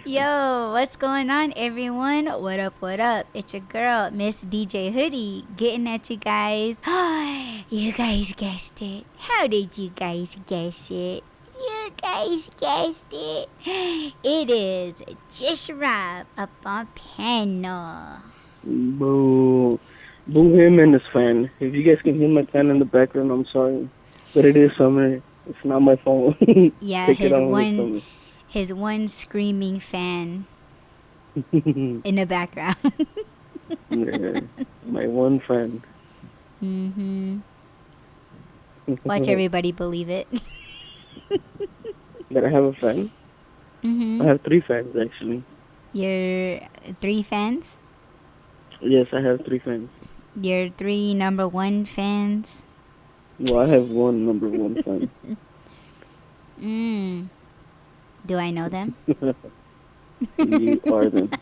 Yo, what's going on, everyone? What up, what up? It's your girl, Miss DJ Hoodie, getting at you guys. You guys guessed it. How did you guys guess it? You guys guessed it. It is Just Rob up on panel. Boo. Boo him and his fan. If you guys can hear my fan in the background, I'm sorry. But it is summer. It's not my fault. Yeah, Take it on with summer. his one screaming fan in the background. Yeah, my one fan. Mm-hmm. Watch everybody believe it. That I have a fan? Mm-hmm. I have three fans, actually. Your three fans? Yes, I have three fans. Your three number one fans? Well, I have one number one fan. Do I know them? You are them.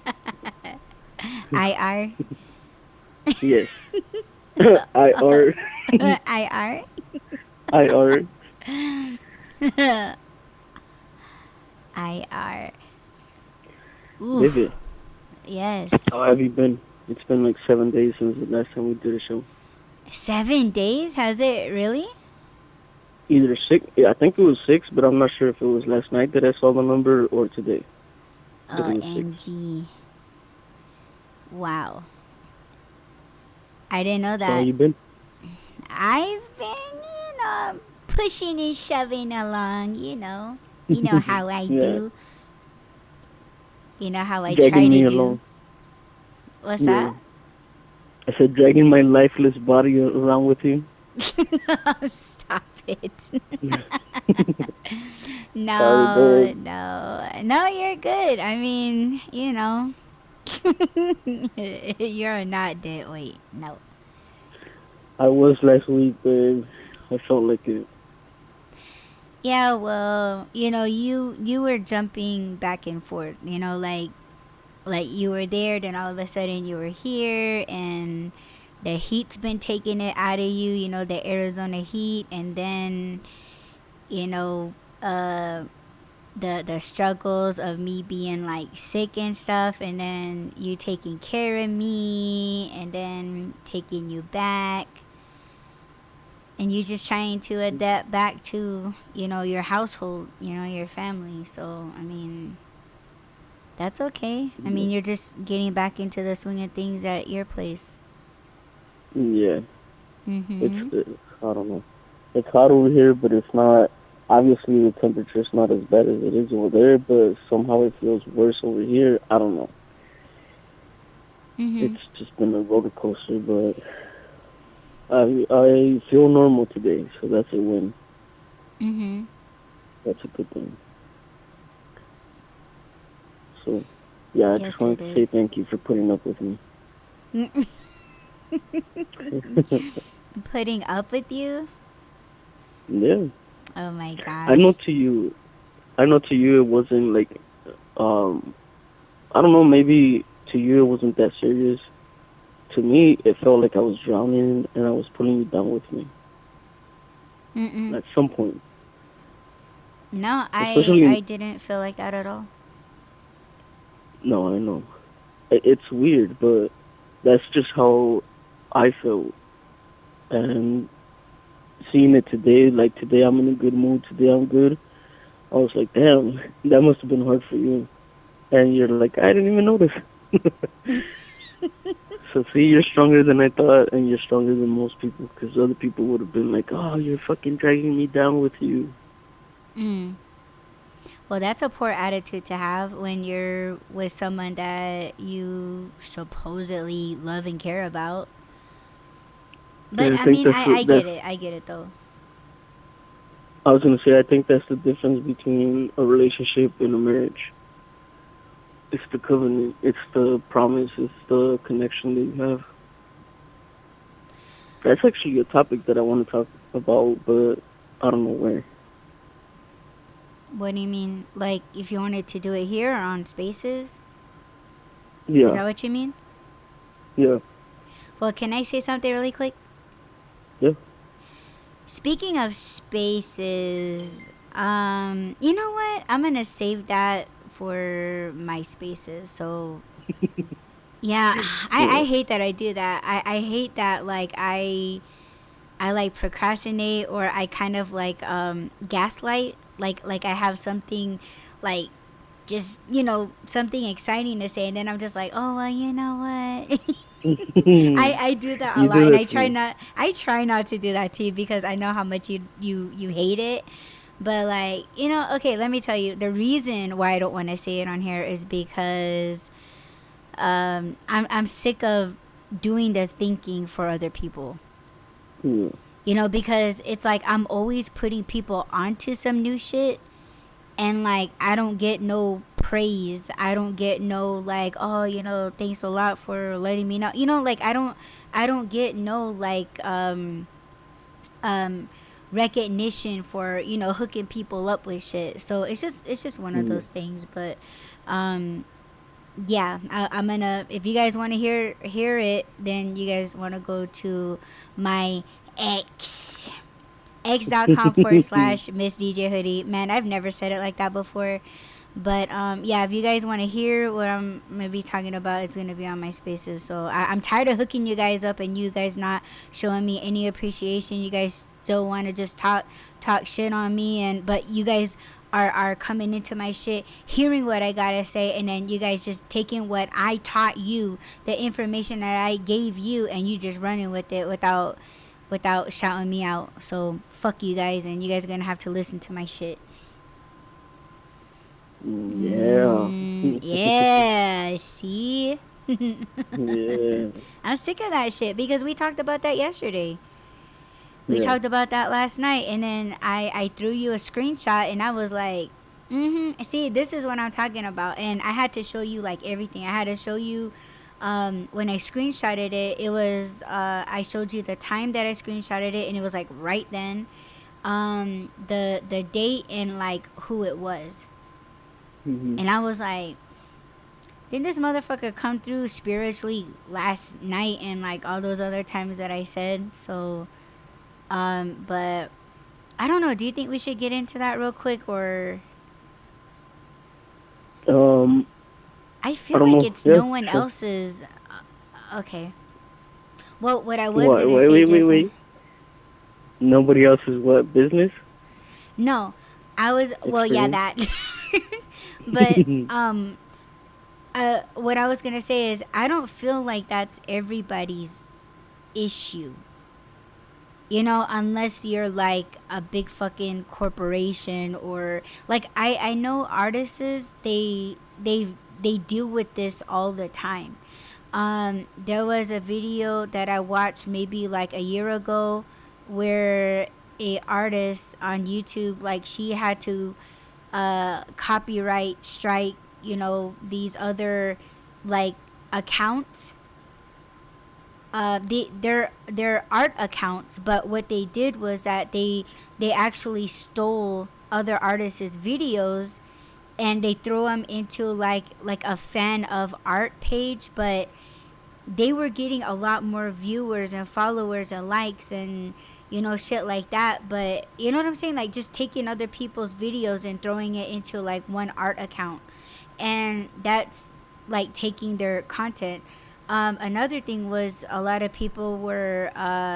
I are. Yes. I are. I are. I are. I are. Baby, Yes. how have you been? It's been like 7 days since the last time we did a show. 7 days? Has it really? Either six, yeah, I think it was six, but I'm not sure if it was last night that I saw the number or today. But it was six. OMG. Wow. I didn't know So how that. you been? I've been, pushing and shoving along, You know how I Yeah, do. You know how I try dragging to me do. along. What's Yeah, that? I said dragging my lifeless body around with you. Stop it. Sorry, No, babe. no. No, you're good. I mean, you're not dead weight. No. I was last week, babe. I felt like it. Yeah, well, you were jumping back and forth, like you were there, then all of a sudden you were here, and the heat's been taking it out of you, the Arizona heat, and then, you know, uh the struggles of me being like sick and stuff, and then you taking care of me, and then taking you back, and you just trying to adapt back to your household, your family. So I mean, that's okay. I Yeah, mean, you're just getting back into the swing of things at your place. yeah. Mm-hmm. I don't know. It's hot over here, but it's not. Obviously, the temperature's not as bad as it is over there, but somehow it feels worse over here. I don't know. Mm-hmm. It's just been a roller coaster, but I feel normal today, so that's a win. Mm-hmm. That's a good thing. So, yeah, I just Yes, wanted it to say is. thank you for putting up with me. Putting up with you. Yeah, Oh my I know gosh. to you. I know to you it wasn't like, um, I don't know. Maybe to you it wasn't that serious. To me, it felt like I was drowning and I was pulling you down with me Mm-mm. at some point. No, I Especially, didn't feel like that at all. no, I know. It's weird, but that's just how I felt. And seeing it today, like today I'm in a good mood, today I'm good. I was like, damn, that must have been hard for you. And you're like, I didn't even notice. So see, you're stronger than I thought, and you're stronger than most people, because other people would have been like, oh, you're fucking dragging me down with you. Mm. Well, that's a poor attitude to have when you're with someone that you supposedly love and care about. But And I I think mean, I get that's. it. I get it though. I was gonna say, I think that's the difference between a relationship and a marriage. It's the covenant, it's the promise, it's the connection that you have. That's actually a topic that I want to talk about, but I don't know where. What do you mean? Like, if you wanted to do it here or on Spaces? Is Yeah, that what you mean? yeah, Well, can I say something really quick? yeah. Speaking of Spaces, you know what? I'm gonna save that for my spaces. So yeah, I hate that I do that. I hate that like I like procrastinate, or I kind of like gaslight, like I have something like just, something exciting to say, and then I'm just like, oh well, you know what? Yeah. I do that a You lot, do and that to me. I try not to do that too, because I know how much you hate it. But like, okay, let me tell you the reason why I don't want to say it on here is because I'm sick of doing the thinking for other people. Yeah. Because it's like I'm always putting people onto some new shit, and like I don't get no praise. I don't get no like, oh, thanks a lot for letting me know. Like I don't get no like um recognition for, hooking people up with shit. So it's just one of Yeah. those things. But um yeah, I'm gonna, if you guys want to hear it, then you guys want to go to my X x.com/Miss DJ Hoodie. Man, I've never said it like that before. But yeah, if you guys want to hear what I'm gonna be talking about, it's gonna be on my spaces. So I'm tired of hooking you guys up and you guys not showing me any appreciation. You guys still want to just talk shit on me, but you guys are coming into my shit, hearing what I gotta say, and then you guys just taking what I taught you, the information that I gave you, and you just running with it without shouting me out. So fuck you guys, and you guys are gonna have to listen to my shit. Yeah. Yeah, see? Yeah. I'm sick of that shit because we talked about that yesterday. We Yeah. talked about that last night, and then I threw you a screenshot, and I was like, see, this is what I'm talking about. And I had to show you like everything. I had to show you when I screenshotted it, it was I showed you the time that I screenshotted it, and it was like right then. The date and like who it was. Mhm. And I was like, did this motherfucker come through spiritually last night and like all those other times that I said? So but I don't know, do you think we should get into that real quick, or Um, I I feel don't like know. it's Yeah, no one sure. else's okay. Well, what I was What? going to Wait, say wait, wait, just now. wait. Nobody else's what business? No, I was, well, yeah, Experience. that. But what I was going to say is I don't feel like that's everybody's issue. Unless you're like a big fucking corporation, or like I know artists, they deal with this all the time. There was a video that I watched maybe like a year ago where a artist on YouTube, like she had to copyright strike, these other like accounts, their art accounts. But what they did was that they actually stole other artists' videos, and they throw them into like a fan of art page. But they were getting a lot more viewers and followers and likes and shit like that. But you know what I'm saying, like just taking other people's videos and throwing it into like one art account, and that's like taking their content. Another thing was a lot of people were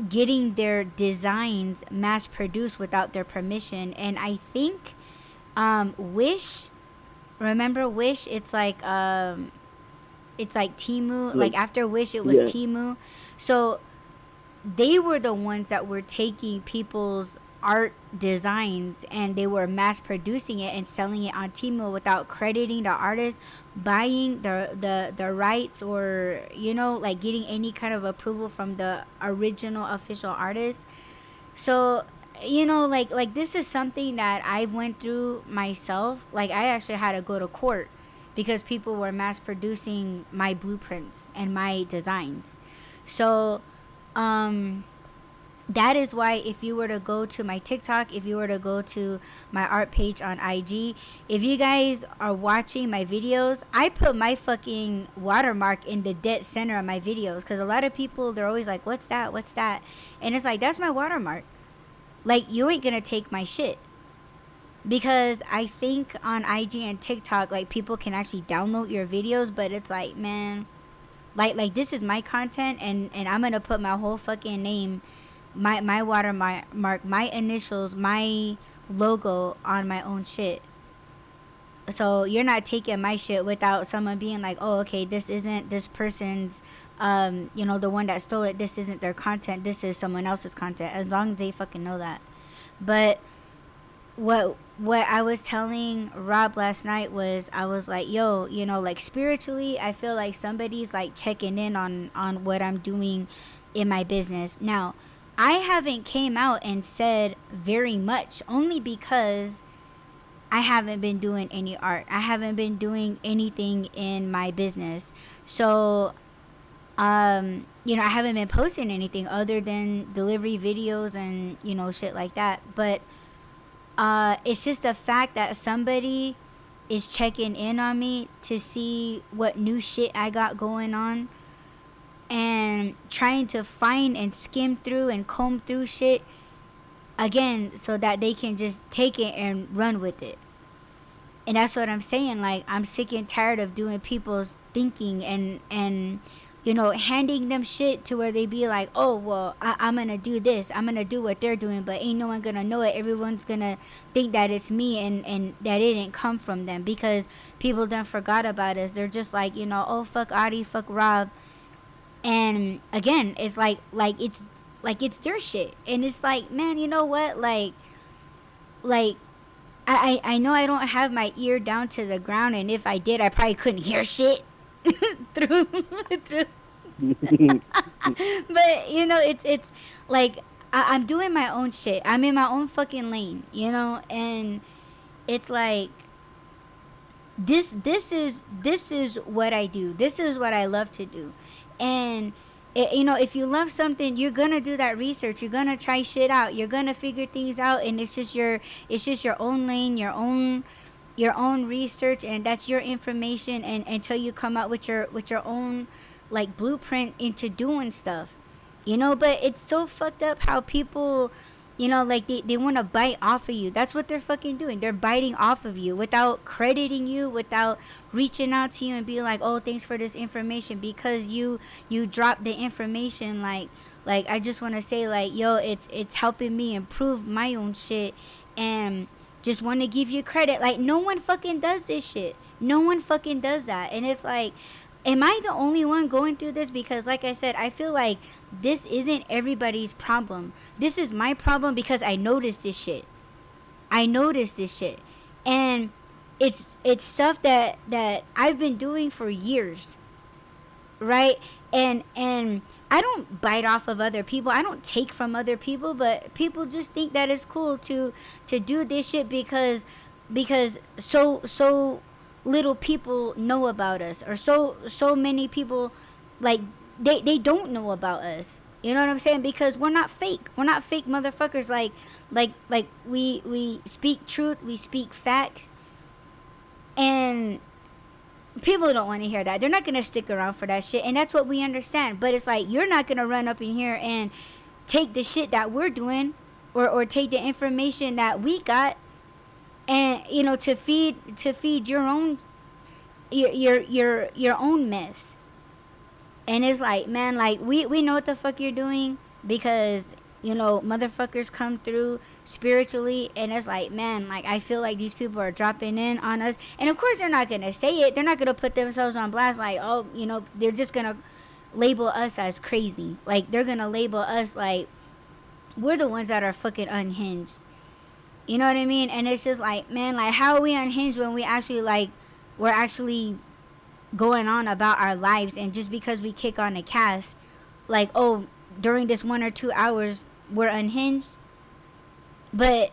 getting their designs mass produced without their permission. And I think Wish, remember Wish? It's like Temu. Like, Like after Wish, it was yeah. Temu. So they were the ones that were taking people's art designs, and they were mass producing it and selling it on Temu without crediting the artist, buying the rights, or like getting any kind of approval from the original official artist. So like this is something that I've went through myself. Like I actually had to go to court because people were mass producing my blueprints and my designs. So that is why if you were to go to my TikTok, if you were to go to my art page on IG, if you guys are watching my videos, I put my fucking watermark in the dead center of my videos, because a lot of people, they're always like, what's that, what's that? And it's like, that's my watermark. Like, you ain't gonna take my shit. because I think on IG and TikTok, like, people can actually download your videos, but it's like, man, like this is my content, and I'm gonna put my whole fucking name, my watermark, my initials, my logo on my own shit. So you're not taking my shit without someone being like, oh, okay, this isn't this person's, the one that stole it, this isn't their content, this is someone else's content, as long as they fucking know that. But what I was telling Rob last night was, I was like, yo, like, spiritually, I feel like somebody's like checking in on what I'm doing in my business. Now, I haven't came out and said very much, only because I haven't been doing any art. I haven't been doing anything in my business. So, I haven't been posting anything other than delivery videos and, shit like that. But it's just a fact that somebody is checking in on me to see what new shit I got going on, and trying to find and skim through and comb through shit again, so that they can just take it and run with it. And that's what I'm saying. Like, I'm sick and tired of doing people's thinking, and handing them shit to where they be like, oh, well, I'm gonna do this, I'm gonna do what they're doing, but ain't no one gonna know it. Everyone's gonna think that it's me, and that it didn't come from them, because people done forgot about us. They're just like, oh, fuck Audie, fuck Rob. And again, it's it's their shit. And it's like, man, you know what? Like I know I don't have my ear down to the ground, and if I did, I probably couldn't hear shit through through. But it's like, I'm doing my own shit. I'm in my own fucking lane, and it's like, this is what I do. This is what I love to do. And if you love something, you're gonna do that research. You're gonna try shit out. You're gonna figure things out, and it's just your own lane, your own research, and that's your information. And until you come out with your own, like, blueprint into doing stuff, But it's so fucked up how people, like, they want to bite off of you. That's what they're fucking doing. They're biting off of you without crediting you, without reaching out to you and being like, oh, thanks for this information, because you dropped the information. Like I just want to say, like, yo, it's helping me improve my own shit, and just want to give you credit. Like, no one fucking does this shit. No one fucking does that. And it's like, am I the only one going through this? Because, like I said, I feel like this isn't everybody's problem. This is my problem, because I noticed this shit. And it's stuff that I've been doing for years, right? And I don't bite off of other people. I don't take from other people, but people just think that it's cool to do this shit, because so little people know about us, or so many people, like, they don't know about us. You know what I'm saying? Because we're not fake motherfuckers. Like we speak truth, we speak facts, and people don't want to hear that. They're not gonna stick around for that shit, and that's what we understand. But it's like, you're not gonna run up in here and take the shit that we're doing, or take the information that we got, and to feed your own your own mess. And it's like, man, like, we know what the fuck you're doing, because motherfuckers come through spiritually, and it's like, man, like, I feel like these people are dropping in on us. And of course, they're not gonna say it. They're not gonna put themselves on blast, like, oh, they're just gonna label us as crazy. Like, they're gonna label us like we're the ones that are fucking unhinged. You know what I mean? And it's just like, man, like, how are we unhinged when we're actually going on about our lives? And just because we kick on a cast, like, oh, during this 1 or 2 hours, we're unhinged. But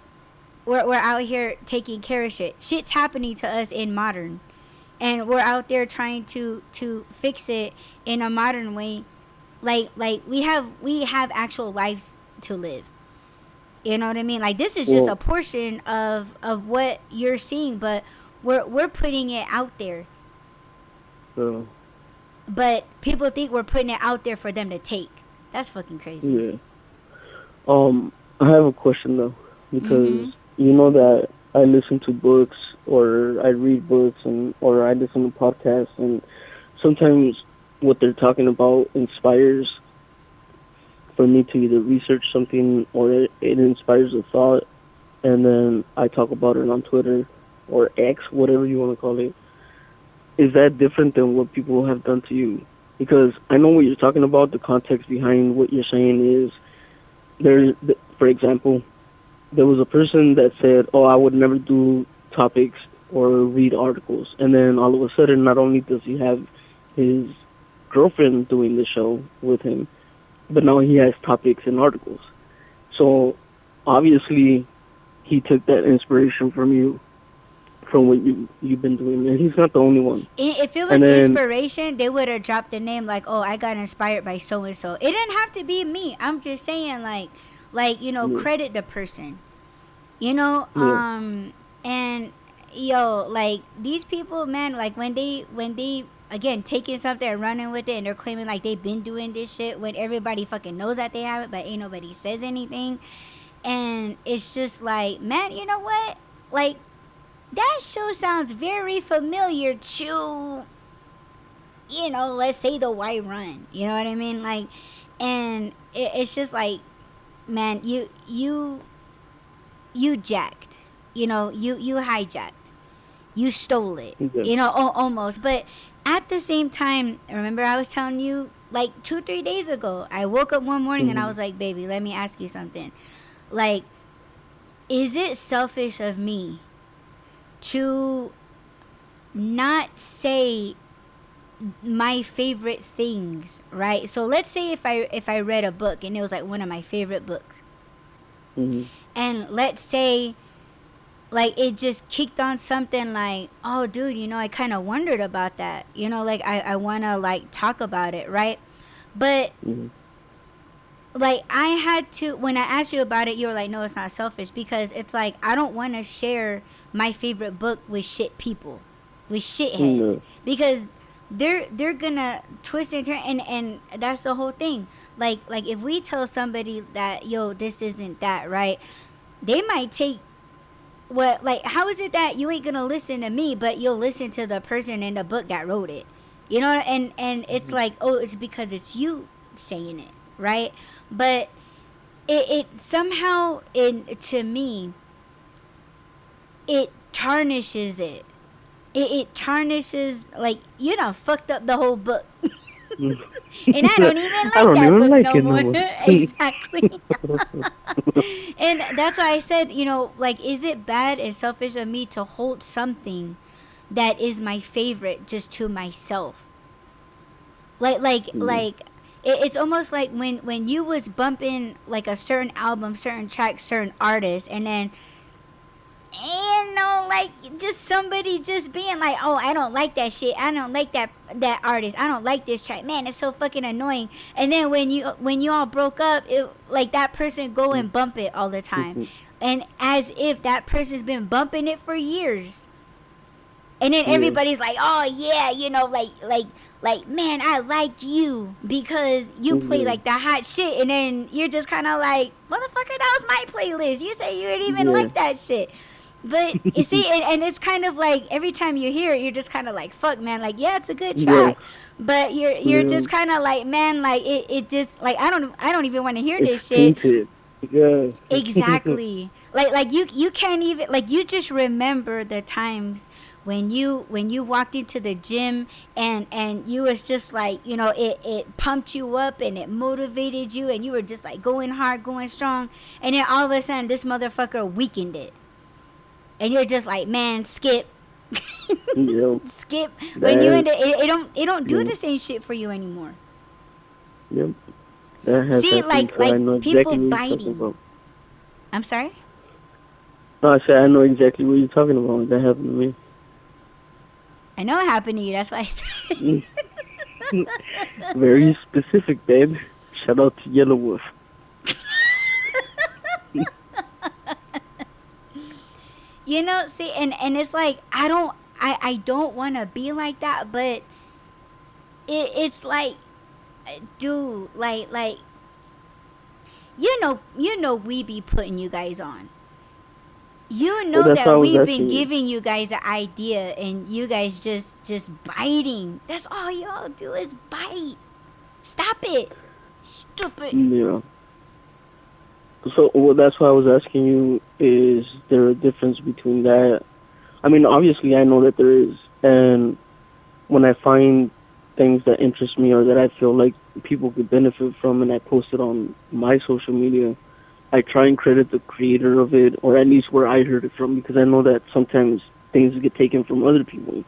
we're out here taking care of shit. Shit's happening to us in modern, and we're out there trying to fix it in a modern way. Like we have actual lives to live. You know what I mean? Like, this is just a portion of what you're seeing, but we're putting it out there. But people think we're putting it out there for them to take. That's fucking crazy. Yeah. I have a question though, because you know that I listen to books or I read books and or I listen to podcasts, and sometimes what they're talking about inspires for me to either research something or it inspires a thought, and then I talk about it on Twitter or X, whatever you want to call it. Is that different than what people have done to you? Because I know what you're talking about. The context behind what you're saying is there. For example, there was a person that said, "Oh, I would never do topics or read articles," and then all of a sudden, not only does he have his girlfriend doing the show with him, but now he has topics and articles. So obviously, he took that inspiration from you, from what you've been doing, and he's not the only one. If it And was then, inspiration, they would have dropped the name like, "Oh, I got inspired by so and so." It didn't have to be me. I'm just saying, yeah, credit the person. You know, yeah, and yo, like these people, man, like when they again taking something and running with it, and they're claiming like they've been doing this shit when everybody fucking knows that they have it, but ain't nobody says anything, and it's just like, man, you know what, like that show sounds very familiar to, let's say the White Run. You know what I mean? Like, and it's just like, man, you jacked. You hijacked. You stole it. yeah. Almost. But at the same time, remember I was telling you like 2 3 days ago. I woke up one morning and I Mm-hmm. was like, baby, let me ask you something. Like, is it selfish of me to not say my favorite things, right? So let's say if I read a book and it was like one of my favorite books, Mm-hmm. and let's say like it just kicked on something like, oh dude, I kind of wondered about that, like I want to like talk about it, right? But Mm-hmm. like I had to, when I asked you about it, you were like, no, it's not selfish, because it's like I don't want to share my favorite book with shit people, with shitheads, No. because they're gonna twist and turn, and that's the whole thing. Like if we tell somebody that, yo, this isn't that, right, they might take what, like, how is it that you ain't gonna listen to me but you'll listen to the person in the book that wrote it, and it's Mm-hmm. like, oh, it's because it's you saying it, right? But it somehow, in to me, it tarnishes it. It tarnishes, like, fucked up the whole book. And I don't even I like don't that even book like no it no more. more. Exactly. And that's why I said, like, is it bad and selfish of me to hold something that is my favorite just to myself? Yeah. It's almost like when you was bumping like a certain album, certain track, certain artist, and then, like, just somebody just being like, oh, I don't like that shit, I don't like that artist, I don't like this track, man, it's so fucking annoying. And then when you all broke up, it, like, that person go and bump it all the time, Mm-hmm. and as if that person's been bumping it for years. And then Yeah. everybody's like, oh yeah, like man, I like you because you play Yeah. like the hot shit. And then you're just kind of like, motherfucker, that was my playlist, you say you didn't even Yeah. like that shit. But you see, and it's kind of like every time you hear it, you're just kind of like, fuck, man, like, yeah, it's a good Yeah. track, but you're Yeah. just kind of like, man, like, it just, like, I don't even want to hear It's this shit. tainted. Yeah. Exactly. Like you can't even, like, you just remember the times when you walked into the gym, and you was just like, it pumped you up and it motivated you, and you were just like going hard, going strong, and then all of a sudden this motherfucker weakened it. And you're just like, man, skip. Yeah. Skip. When you That. in the, it don't do Yeah. the same shit for you anymore. Yep. That has See, happened. like So I like know people exactly what you're talking biting. about. I'm sorry. No, I said I know exactly what you're talking about. That happened to me. I know it happened to you, that's why I said it. Mm. Very specific, babe. Shout out to Yellow Wolf. See, and it's like, I don't want to be like that, but it's like, dude, like we be putting you guys on. You Well, know that's why I that was we've been asking you. giving you guys an idea and you guys just biting. That's all y'all do is bite. Stop it. Stupid. Yeah. So, well, that's why I was asking you. Is there a difference between that? I mean, obviously, I know that there is, and when I find things that interest me or that I feel like people could benefit from, and I post it on my social media, I try and credit the creator of it, or at least where I heard it from, because I know that sometimes things get taken from other people,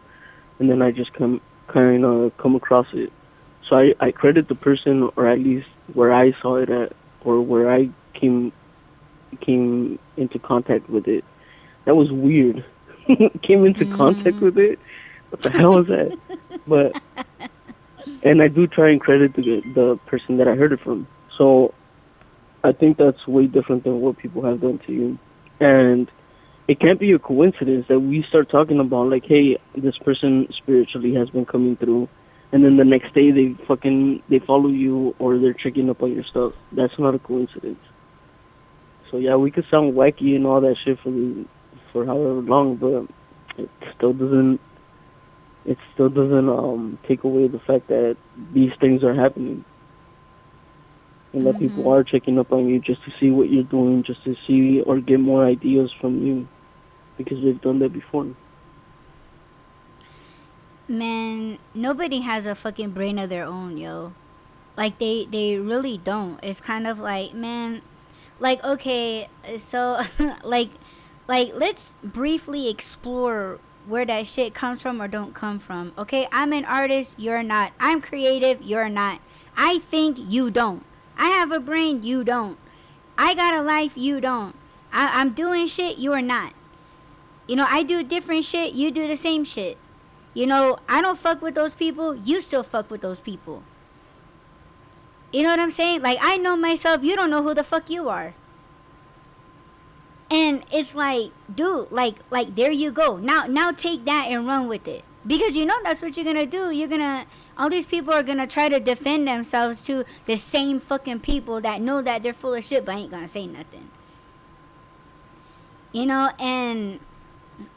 and then I just kind of come across it. So I credit the person, or at least where I saw it at, or where I came into contact with it. That was weird. Came into contact Mm-hmm. with it. What the hell is that? But and I do try and credit the person that I heard it from. So I think that's way different than what people have done to you. And it can't be a coincidence that we start talking about like, hey, this person spiritually has been coming through, and then the next day they follow you or they're checking up on your stuff. That's not a coincidence. So yeah, we could sound wacky and all that shit for however long, but it still doesn't take away the fact that these things are happening and that people Mm-hmm. are checking up on you just to see what you're doing, just to see or get more ideas from you because they've done that before. Man, nobody has a fucking brain of their own, yo. Like they really don't. It's kind of like, man, like okay, so like let's briefly explore where that shit comes from or don't come from. Okay, I'm an artist, you're not. I'm creative, you're not. I think, you don't. I have a brain, you don't. I got a life, you don't. I'm doing shit, you're not. I do different shit, you do the same shit. I don't fuck with those people, you still fuck with those people. You know what I'm saying? Like, I know myself, you don't know who the fuck you are. And it's like, dude, like there you go. Now take that and run with it. Because that's what you're gonna do. All these people are gonna try to defend themselves to the same fucking people that know that they're full of shit but ain't gonna say nothing. And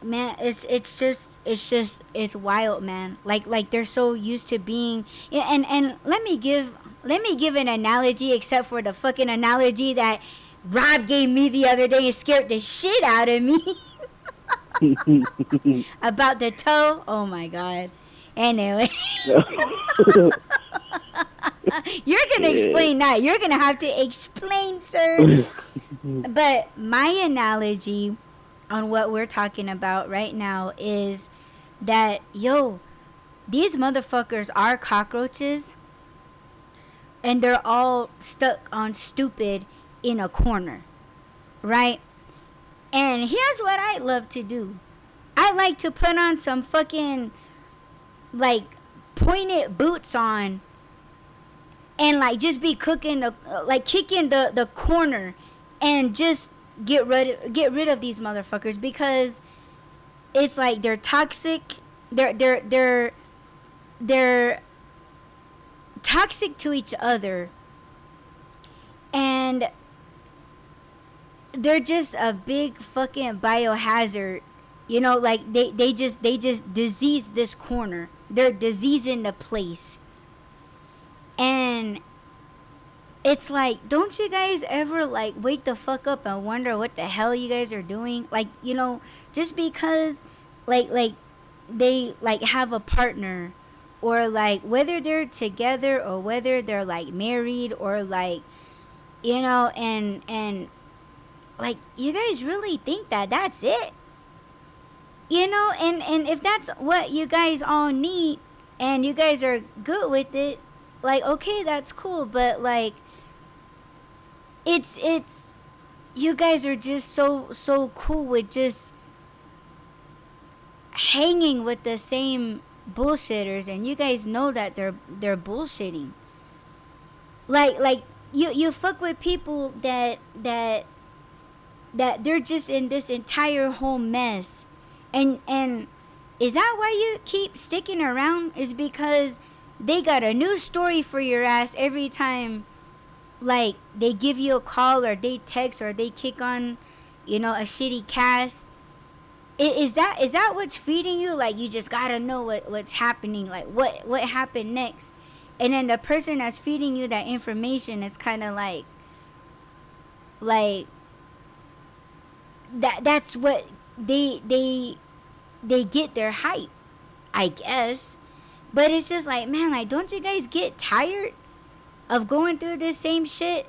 man, it's wild, man. Like they're so used to being, yeah, and let me give an analogy, except for the fucking analogy that Rob gave me the other day and scared the shit out of me about the toe. Oh my god. Anyway, you're gonna Yeah. explain that. You're gonna have to explain, sir. But my analogy on what we're talking about right now is that, yo, these motherfuckers are cockroaches and they're all stuck on stupid in a corner, right? And here's what I love to do. I like to put on some fucking like pointed boots on and like just be cooking like kicking the corner and just get rid of these motherfuckers, because it's like they're toxic. They're toxic to each other, and they're just a big fucking biohazard. Like they just disease this corner. They're diseasing the place. And it's like, don't you guys ever like wake the fuck up and wonder what the hell you guys are doing? Like, just because like they like have a partner, or like whether they're together or whether they're like married, or like, and like, you guys really think that that's it? And if that's what you guys all need and you guys are good with it, like, okay, that's cool. But like, it's you guys are just so cool with just hanging with the same bullshitters, and you guys know that they're bullshitting. Like you fuck with people that they're just in this entire whole mess. And is that why you keep sticking around? Is because they got a new story for your ass every time, like, they give you a call or they text or they kick on a shitty cast. Is that what's feeding you? Like, you just gotta know what's happening, like what happened next. And then the person that's feeding you that information, it's kind of like that's what they get their hype, I guess. But it's just like, man, like, don't you guys get tired of going through this same shit?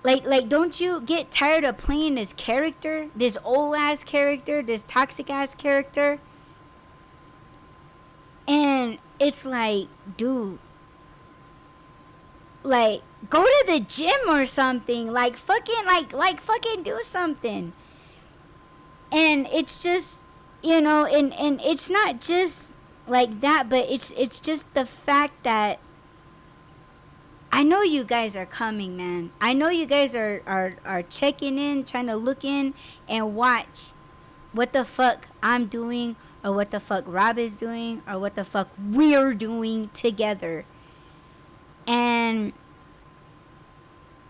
Like, don't you get tired of playing this character, this old ass character, this toxic ass character? And it's like, dude, like, go to the gym or something. Like, fucking, like fucking do something. And it's just, and it's not just like that, but it's just the fact that I know you guys are coming, man. I know you guys are checking in, trying to look in and watch what the fuck I'm doing, or what the fuck Rob is doing, or what the fuck we're doing together. And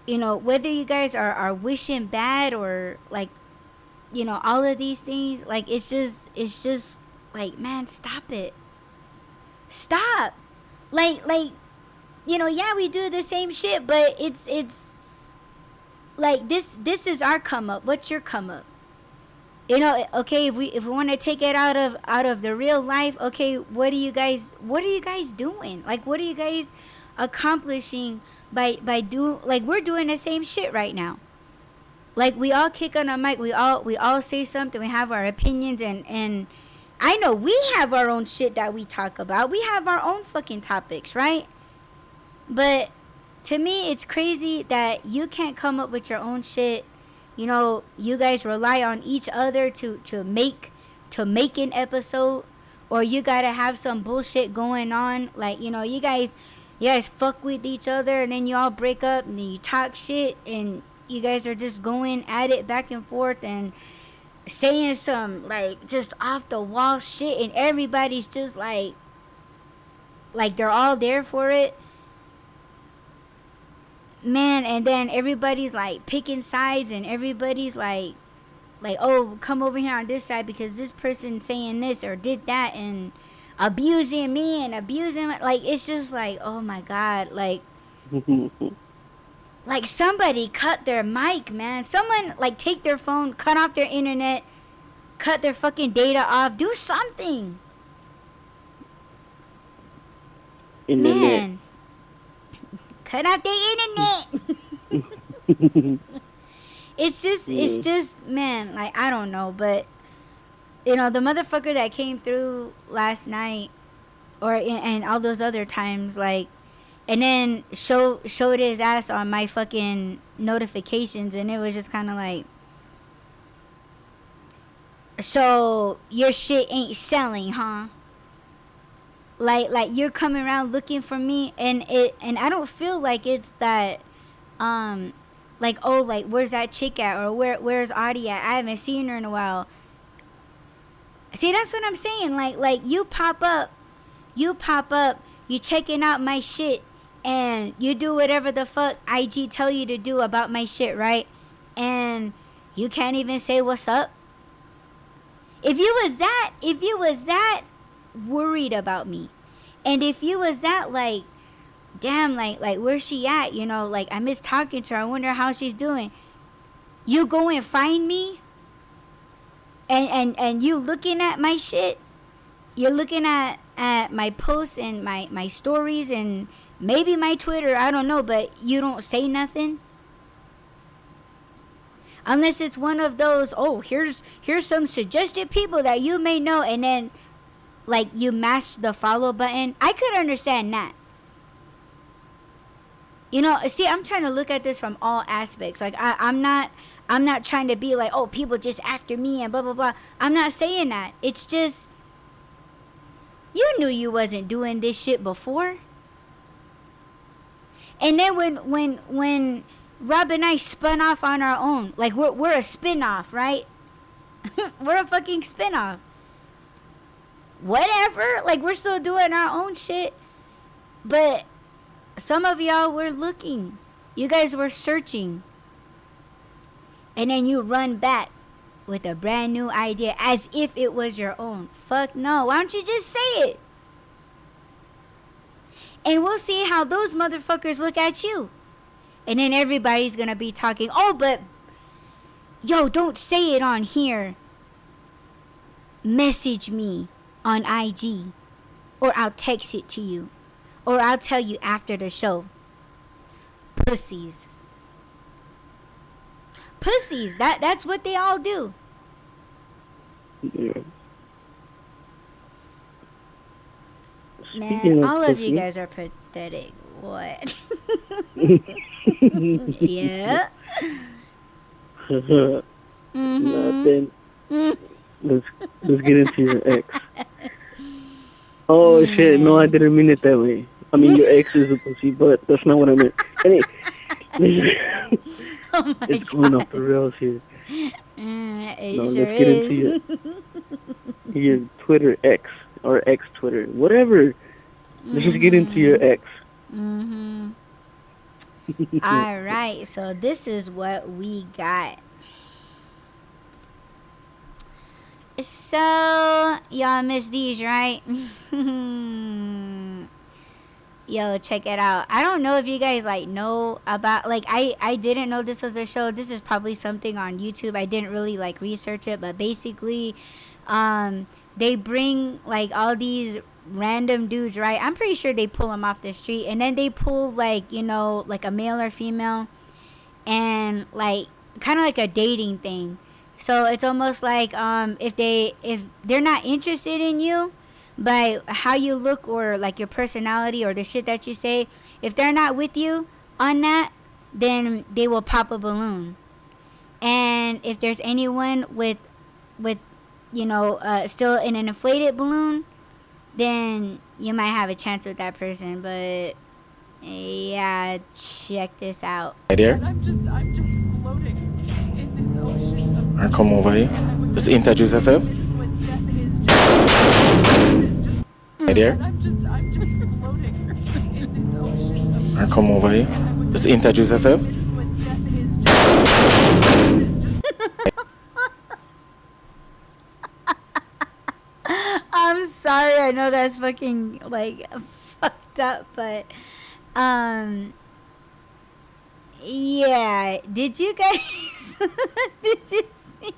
whether you guys are wishing bad, or like, all of these things, like, it's just like, man, stop it. Stop. Like, yeah, we do the same shit, but it's like, this is our come up. What's your come up? Okay, if we want to take it out of the real life, okay, what are you guys doing? Like, what are you guys accomplishing by do, like, we're doing the same shit right now. Like, we all kick on a mic, we all say something, we have our opinions, and I know we have our own shit that we talk about. We have our own fucking topics, right? But to me, it's crazy that you can't come up with your own shit. You guys rely on each other to make an episode, or you gotta have some bullshit going on. Like, you guys fuck with each other, and then you all break up, and then you talk shit, and you guys are just going at it back and forth and saying some, like, just off the wall shit, and everybody's just like they're all there for it, man. And then everybody's like picking sides, and everybody's like, oh, come over here on this side because this person saying this or did that, and abusing me and abusing, like, it's just like, oh my god, like like, somebody cut their mic, man. Someone, like, take their phone, cut off their internet, cut their fucking data off, do something. Internet. Man, cut off the internet. It's just, man, like, I don't know, but the motherfucker that came through last night, and all those other times, like, and then showed his ass on my fucking notifications, and it was just kind of like, so your shit ain't selling, huh? Like you're coming around looking for me, and I don't feel like it's that, like, oh, like, where's that chick at, or where's Audie at? I haven't seen her in a while. See, that's what I'm saying. Like you pop up, you checking out my shit, and you do whatever the fuck IG tell you to do about my shit, right? And you can't even say what's up. If you was that worried about me, and if you was that, like, damn, like where's she at? Like, I miss talking to her, I wonder how she's doing. You go and find me, and you looking at my shit, you're looking at my posts and my stories and maybe my Twitter, I don't know, but you don't say nothing. Unless it's one of those, oh, here's some suggested people that you may know, and then, like, you mash the follow button. I could understand that. See, I'm trying to look at this from all aspects. Like, I'm not trying to be like, oh, people just after me and blah blah blah. I'm not saying that. It's just, you knew you wasn't doing this shit before. And then when Rob and I spun off on our own, like, we're a spin-off, right? We're a fucking spin-off. Whatever, like, we're still doing our own shit. But some of y'all were looking. You guys were searching. and then you run back with a brand new idea as if it was your own. Fuck no. Why don't you just say it? And we'll see how those motherfuckers look at you. And then everybody's gonna be talking, oh, but yo, don't say it on here. Message me on IG, or I'll text it to you, or I'll tell you after the show. Pussies. Pussies. That's what they all do. Yeah. Man, all of you pussy. guys are pathetic. What? Yeah. Nothing. Let's get into your ex. Oh shit! No, I didn't mean it that way. I mean your ex is a pussy, but that's not what I meant. Anyway, Oh my it's going god. off the rails here. It No, sure let's get into is. your Twitter ex or ex Twitter, whatever. Let's just get into your ex. All right, so this is what we got. So y'all miss these, right? Yo, check it out. I don't know if you guys like know about, like, I didn't know this was a show. This is probably something on YouTube. I didn't really like research it, but basically they bring like all these random dudes, right? I'm pretty sure they pull them off the street, and then they pull like, you know, like a male or female, and like kind of like a dating thing. So it's almost like if they're not interested in you, but how you look or like your personality or the shit that you say, if they're not with you on that, then they will pop a balloon. And if there's anyone with you know, still in an inflated balloon, then you might have a chance with that person. But yeah, check this out. Right there. I'm just floating in this ocean of And come over here. Just introduce yourself. this is what death is. Just Right there. I'm just floating in this ocean of And come over here. Just introduce yourself. this is what death is. I'm sorry, I know that's fucking like fucked up, but yeah. Did you guys did you see?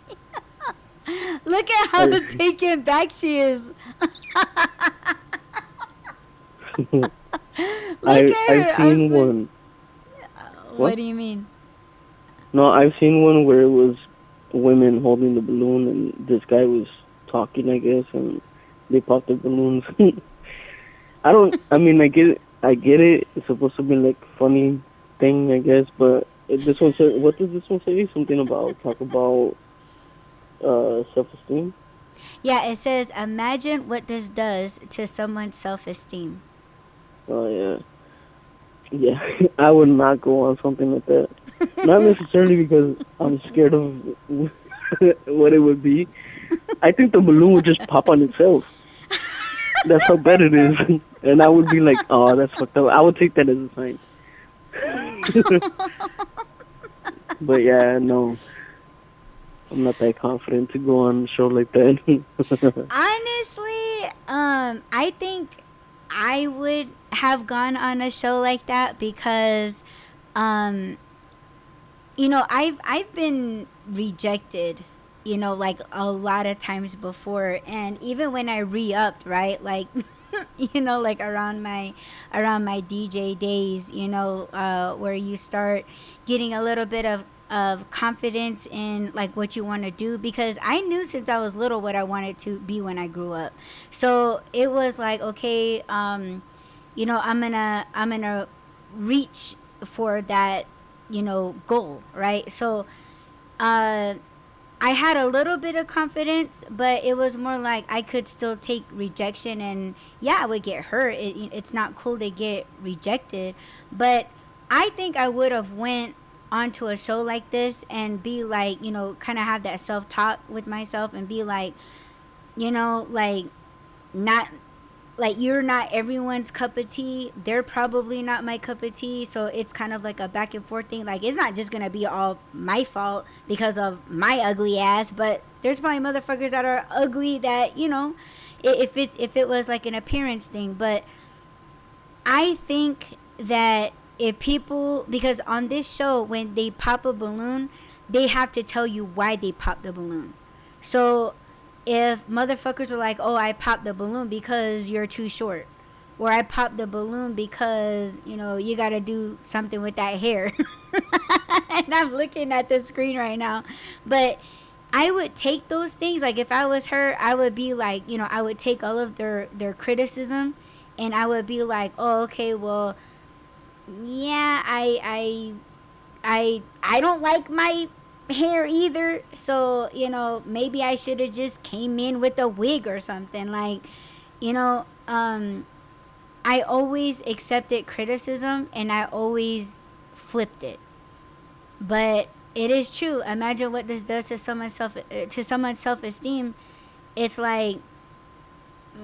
Look at how I- taken back she is. Look I've at her. I was seen like, one. what What? do you mean? No, I've seen one where it was women holding the balloon, and this guy was talking, I guess, and they popped the balloons. I mean, I get it. It's supposed to be like funny thing, I guess, but this one said, what does this one say? Something about talk about self-esteem. Yeah, it says imagine what this does to someone's self-esteem. Oh yeah, yeah. I would not go on something like that. Not necessarily because I'm scared of what it would be. I think the balloon would just pop on itself. That's how bad it is, and I would be like, "Oh, that's fucked up." I would take that as a sign. But yeah, no, I'm not that confident to go on a show like that. Honestly, I think I would have gone on a show like that because, you know, I've been rejected, you know, like a lot of times before, and even when I re-upped, right, like, you know, like around my DJ days, you know, where you start getting a little bit of confidence in like what you want to do, because I knew since I was little what I wanted to be when I grew up. So it was like, okay, you know, I'm gonna reach for that, you know, goal, right? So I had a little bit of confidence, but it was more like I could still take rejection, and yeah, I would get hurt. It's not cool to get rejected, but I think I would have went onto a show like this and be like, you know, kind of have that self-talk with myself and be like, you know, like not like you're not everyone's cup of tea. They're probably not my cup of tea. So it's kind of like a back and forth thing. Like it's not just gonna be all my fault because of my ugly ass, but there's probably motherfuckers that are ugly that, you know, if it was like an appearance thing. But I think that if people, because on this show when they pop a balloon, they have to tell you why they popped the balloon. So if motherfuckers were like, oh, I popped the balloon because you're too short, or I popped the balloon because, you know, you got to do something with that hair. And I'm looking at the screen right now. But I would take those things. Like if I was her, I would be like, you know, I would take all of their criticism and I would be like, oh, okay, well, yeah, I don't like my hair either, so, you know, maybe I should have just came in with a wig or something. Like, you know, I always accepted criticism and I always flipped it. But it is true. Imagine what this does to someone's self-esteem. It's like,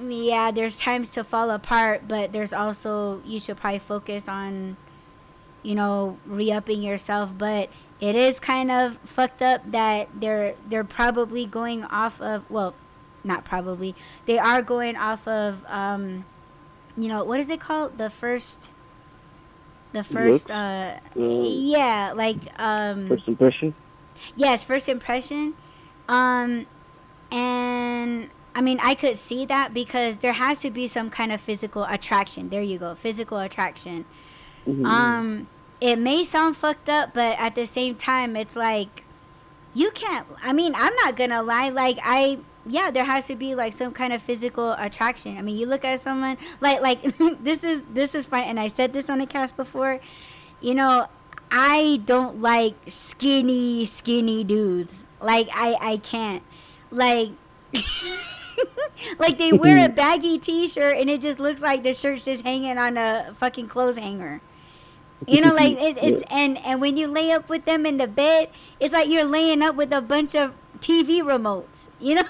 yeah, there's times to fall apart, but there's also, you should probably focus on, you know, re-upping yourself. But it is kind of fucked up that they're probably going off of, well, not probably, they are going off of, you know, what is it called? The first, Looks? yeah, like, First impression? yes, first impression. And I mean, I could see that because there has to be some kind of physical attraction. There you go, physical attraction. Mm-hmm. It may sound fucked up, but at the same time, it's like, you can't, I mean, I'm not gonna lie, like, yeah, there has to be like some kind of physical attraction. I mean, you look at someone like this is fine, and I said this on the cast before, you know, I don't like skinny dudes. Like I can't, like like they wear a baggy t-shirt and it just looks like the shirt's just hanging on a fucking clothes hanger. You know, like it's and when you lay up with them in the bed, it's like you're laying up with a bunch of TV remotes. You know,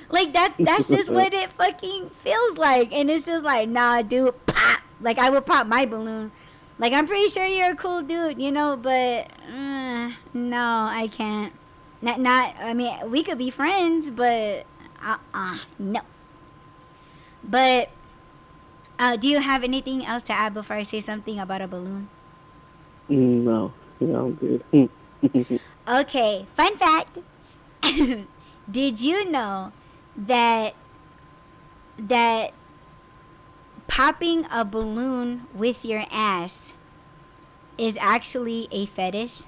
like that's just what it fucking feels like. And it's just like, nah, dude, pop. Like I would pop my balloon. Like I'm pretty sure you're a cool dude, you know, but no, I can't. Not. I mean, we could be friends, but no. But. Do you have anything else to add before I say something about a balloon? No. Yeah, I'm good. Okay, fun fact. Did you know that popping a balloon with your ass is actually a fetish?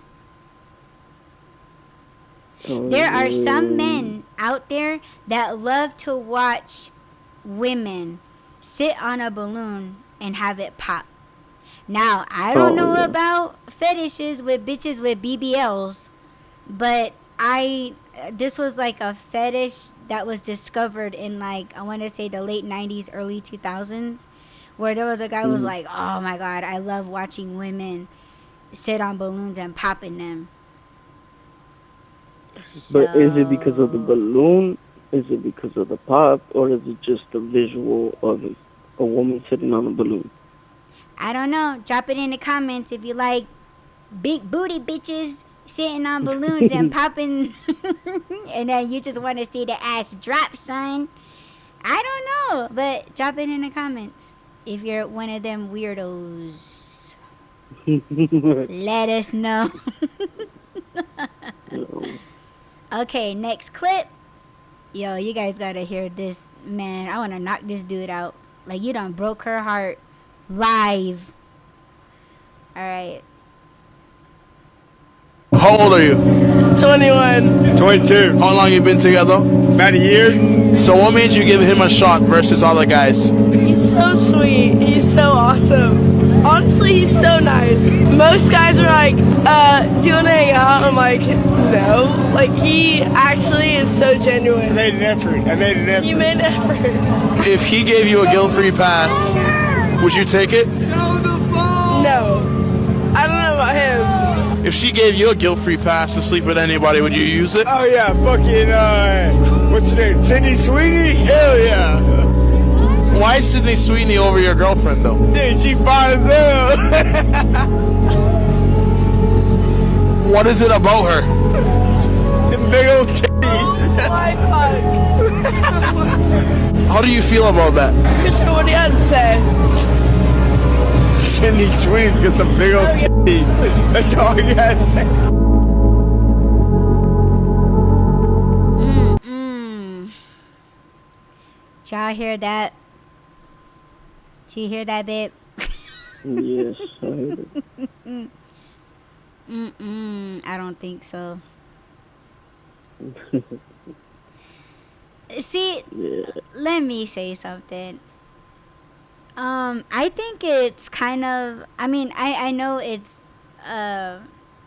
There are some men out there that love to watch women sit on a balloon and have it pop. Now, I don't know about fetishes with bitches with BBLs, but this was like a fetish that was discovered in like, I want to say the late 90s, early 2000s, where there was a guy who was like, oh my God, I love watching women sit on balloons and popping them. But is it because of the balloon? Is it because of the pop, or is it just the visual of a woman sitting on a balloon? I don't know. Drop it in the comments if you like big booty bitches sitting on balloons and popping, and then you just want to see the ass drop, son. I don't know, but drop it in the comments if you're one of them weirdos. Let us know. Okay, next clip. Yo, you guys gotta hear this, man. I wanna knock this dude out. Like, you done broke her heart live. Alright. How old are you? 21. 22. How long you been together? About a year. So what made you give him a shot versus other guys? He's so sweet. He's so awesome. Honestly, he's so nice. Most guys are like, do you want to hang out? I'm like, no. Like, he actually is so genuine. I made an effort. You made an effort. If he gave you a guilt-free pass, would you take it? No. I don't know about him. If she gave you a guilt-free pass to sleep with anybody, would you use it? Oh yeah, fucking, what's her name? Sydney Sweeney? Hell yeah. Why is Sydney Sweeney over your girlfriend, though? Dude, she fine as hell. What is it about her? Big old titties. My fuck. How do you feel about that? Christian, what do you have to say? Sydney Sweeney's got some big old titties. That's all you had to say. Did y'all hear that? Did you hear that, babe? Yes, I heard it. I don't think so. See, Yeah. let me say something. I think it's kind of, I know it's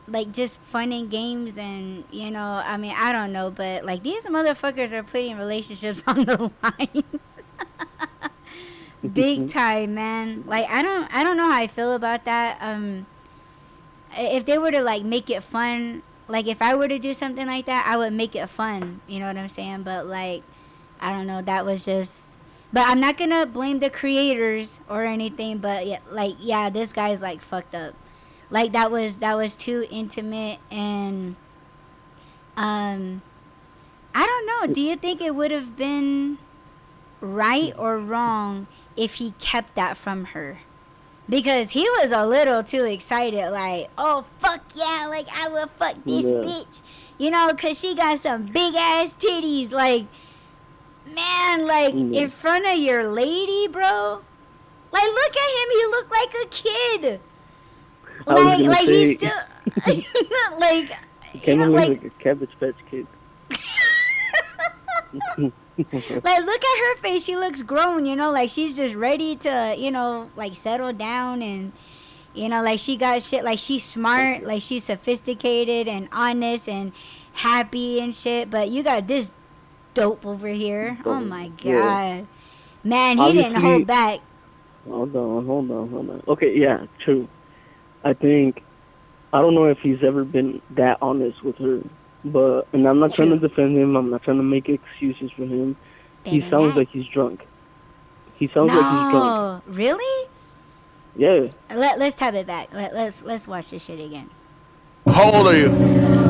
like just fun and games, and I don't know, but like these motherfuckers are putting relationships on the line. Big time, man. Like I don't know how I feel about that. If they were to like make it fun, like if I were to do something like that, I would make it fun, you know what I'm saying? But like I don't know, that was just, but I'm not gonna blame the creators or anything, but yeah, this guy's like fucked up. Like that was too intimate, and I don't know, do you think it would have been right or wrong if he kept that from her? Because he was a little too excited, like, oh, fuck yeah, like, I will fuck this bitch. Because she got some big-ass titties. Like, man, like, in front of your lady, bro. Like, look at him. He looked like a kid. Like he's still, like, He kind of looks like a Cabbage Patch Kid. Like, look at her face. She looks grown, like she's just ready to, like settle down, and, like she got shit, like she's smart, like she's sophisticated and honest and happy and shit. But you got this dope over here. Oh my God. Yeah. Man, he didn't hold back. Hold on. Okay, yeah, true. I don't know if he's ever been that honest with her. And I'm not trying to defend him. I'm not trying to make excuses for him. He sounds like he's drunk. He sounds like he's drunk. Really? Yeah. Let's tap it back. Let's watch this shit again. How old are you?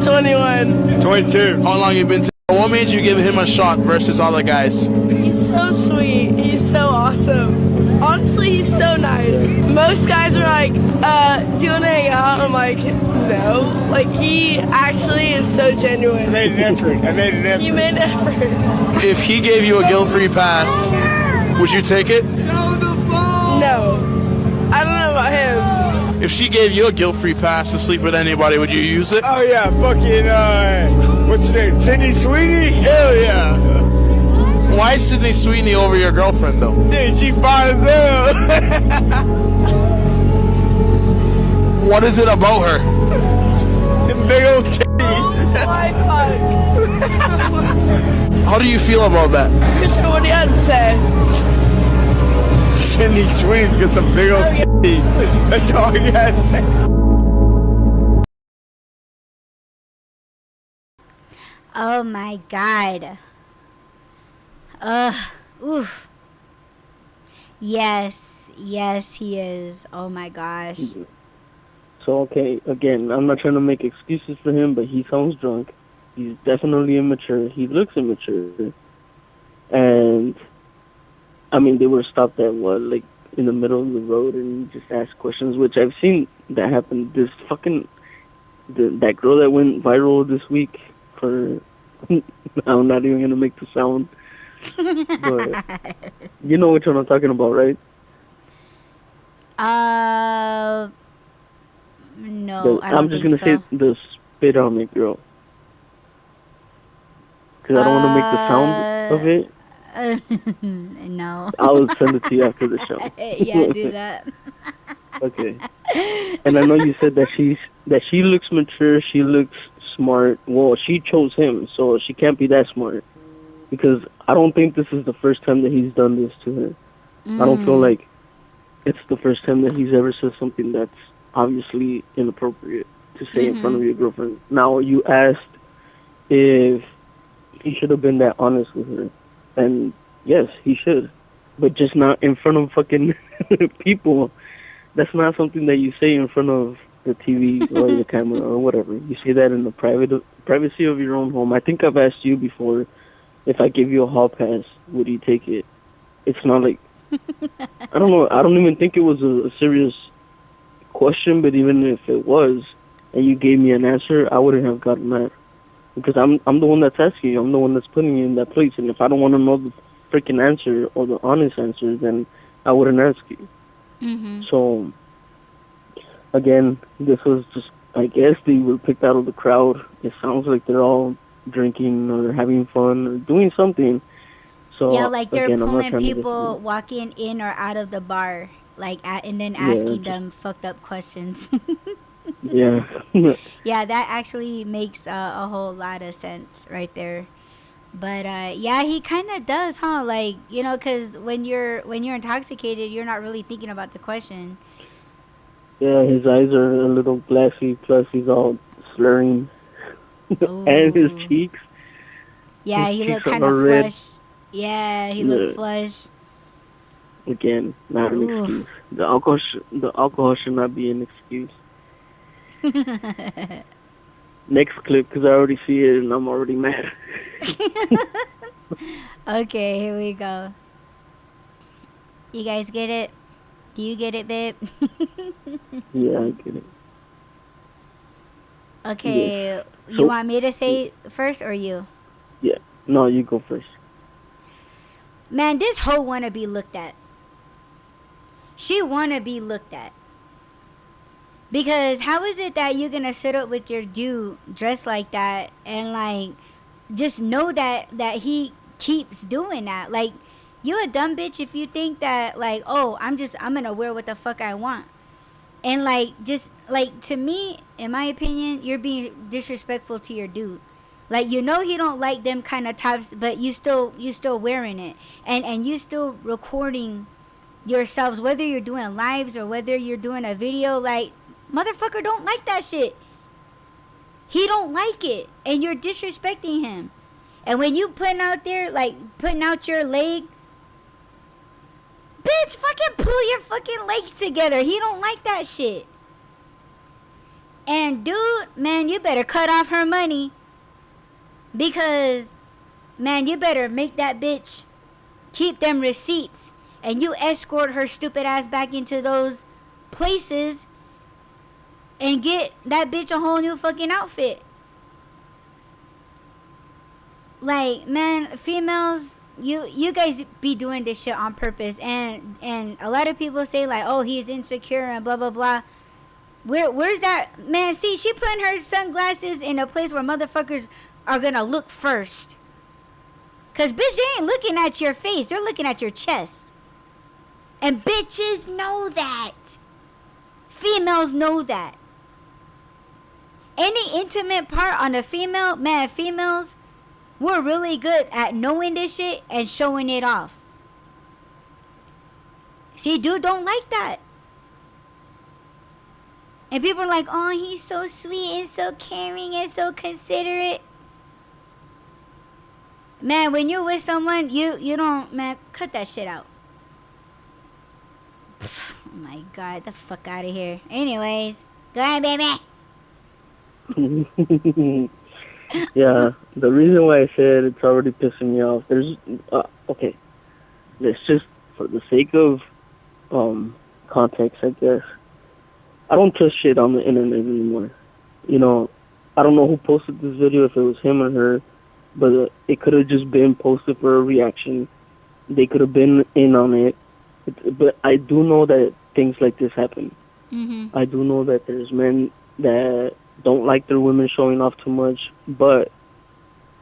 21. 22. How long you been together? What made you give him a shot versus other guys? He's so sweet. He's so awesome. Honestly, he's so nice. Most guys are like, do you want to hang out? I'm like, no. Like, he actually is so genuine. I made an effort. You made an effort. If he gave you a guilt-free pass, would you take it? No. I don't know about him. If she gave you a guilt-free pass to sleep with anybody, would you use it? Oh yeah, fucking, what's her name? Sydney Sweeney? Hell yeah. Why is Sydney Sweeney over your girlfriend, though? Dude, she fine as hell. What is it about her? Big old titties. My fuck. How do you feel about that? Christian, what do you have to say? Sydney Sweeney's got some big old titties. That's all you had to say. Oh my God. Oof. Yes, he is. Oh my gosh. So, okay, again, I'm not trying to make excuses for him, but he sounds drunk. He's definitely immature. He looks immature. And, they were stopped at, like, in the middle of the road and just asked questions, which I've seen that happen. This that girl that went viral this week for, I'm not even going to make the sound, but you know which one I'm talking about, right? No, I don't I'm just going to say the spit on me girl. Because I don't want to make the sound of it. No. I'll send it to you after the show. Yeah, do that. Okay. And I know you said that she looks mature, she looks smart. Well, she chose him, so she can't be that smart. Because I don't think this is the first time that he's done this to her. I don't feel like it's the first time that he's ever said something that's obviously inappropriate to say in front of your girlfriend. Now, you asked if he should have been that honest with her. And yes, he should. but just not in front of fucking people. That's not something that you say in front of the TV or the camera or whatever. You say that in the privacy of your own home. I think I've asked you before, if I give you a hall pass, would you take it? It's not like, I don't know. I don't even think it was a serious question, but even if it was, and you gave me an answer, I wouldn't have gotten mad. Because I'm the one that's asking you. I'm the one that's putting you in that place. And if I don't want to know the freaking answer or the honest answer, then I wouldn't ask you. Mm-hmm. So, again, this was just, I guess they were picked out of the crowd. It sounds like they're all drinking or having fun or doing something. So, Yeah, like they're again, I'm not pulling trying people to walking in or out of the bar, like, and then Yeah, asking just- them fucked up questions. yeah. Yeah, that actually makes a whole lot of sense right there. But yeah, he kind of does, huh? Like, you know, because when you're intoxicated, you're not really thinking about the question. Yeah, his eyes are a little glassy, plus he's all slurring. And his Ooh. cheeks. Yeah, His he cheeks looked are kind of red. flush. Yeah, he looked Yeah. flush. Again, not an Ooh. excuse. The alcohol should not be an excuse. Next clip, because I already see it and I'm already mad. Okay, here we go. You guys get it? Do you get it, babe? Yeah, I get it. Okay, Yes. you So- want me to say first or you? Yeah. No, you go first. Man, this hoe wanna be looked at. She wanna be looked at. Because how is it that you're gonna sit up with your dude dressed like that and like just know that he keeps doing that? Like, you a dumb bitch if you think that like, oh, I'm gonna wear what the fuck I want. And like, just like, to me, in my opinion, you're being disrespectful to your dude. Like, you know he don't like them kind of tops, but you still wearing it, and you still recording yourselves, whether you're doing lives or whether you're doing a video. Like, motherfucker don't like that shit. He don't like it, and you're disrespecting him. And when you putting out there, like, putting out your leg, bitch, fucking pull your fucking legs together. He don't like that shit. And dude, man, you better cut off her money. Because, man, you better make that bitch keep them receipts. And you escort her stupid ass back into those places and get that bitch a whole new fucking outfit. Like, man, females, you guys be doing this shit on purpose. And a lot of people say like, oh, he's insecure and blah blah blah. Where's that? Man, see, she putting her sunglasses in a place where motherfuckers are gonna look first. Cause bitch, they ain't looking at your face, they're looking at your chest. And bitches know that. Females know that. Any intimate part on a female, man, females, we're really good at knowing this shit and showing it off. See, dude don't like that. And people are like, oh, he's so sweet and so caring and so considerate. Man, when you're with someone, you don't, man, cut that shit out. Pff, oh my God, the fuck out of here. Anyways, go ahead, baby. Yeah, the reason why I said it's already pissing me off, there's, okay, let's just, for the sake of context, I guess, I don't trust shit on the internet anymore. You know, I don't know who posted this video, if it was him or her, but it could have just been posted for a reaction. They could have been in on it. But I do know that things like this happen. Mm-hmm. I do know that there's men that don't like their women showing off too much, but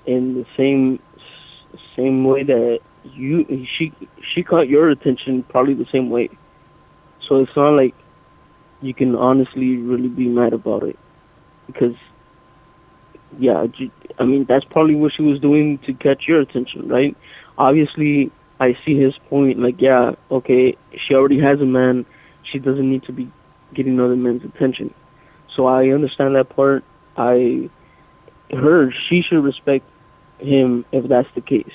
in the same way that she caught your attention, probably the same way. So it's not like you can honestly really be mad about it, because yeah, I mean, that's probably what she was doing to catch your attention, right? Obviously, I see his point. Like, yeah, okay, she already has a man. She doesn't need to be getting other men's attention. So I understand that part. She should respect him if that's the case.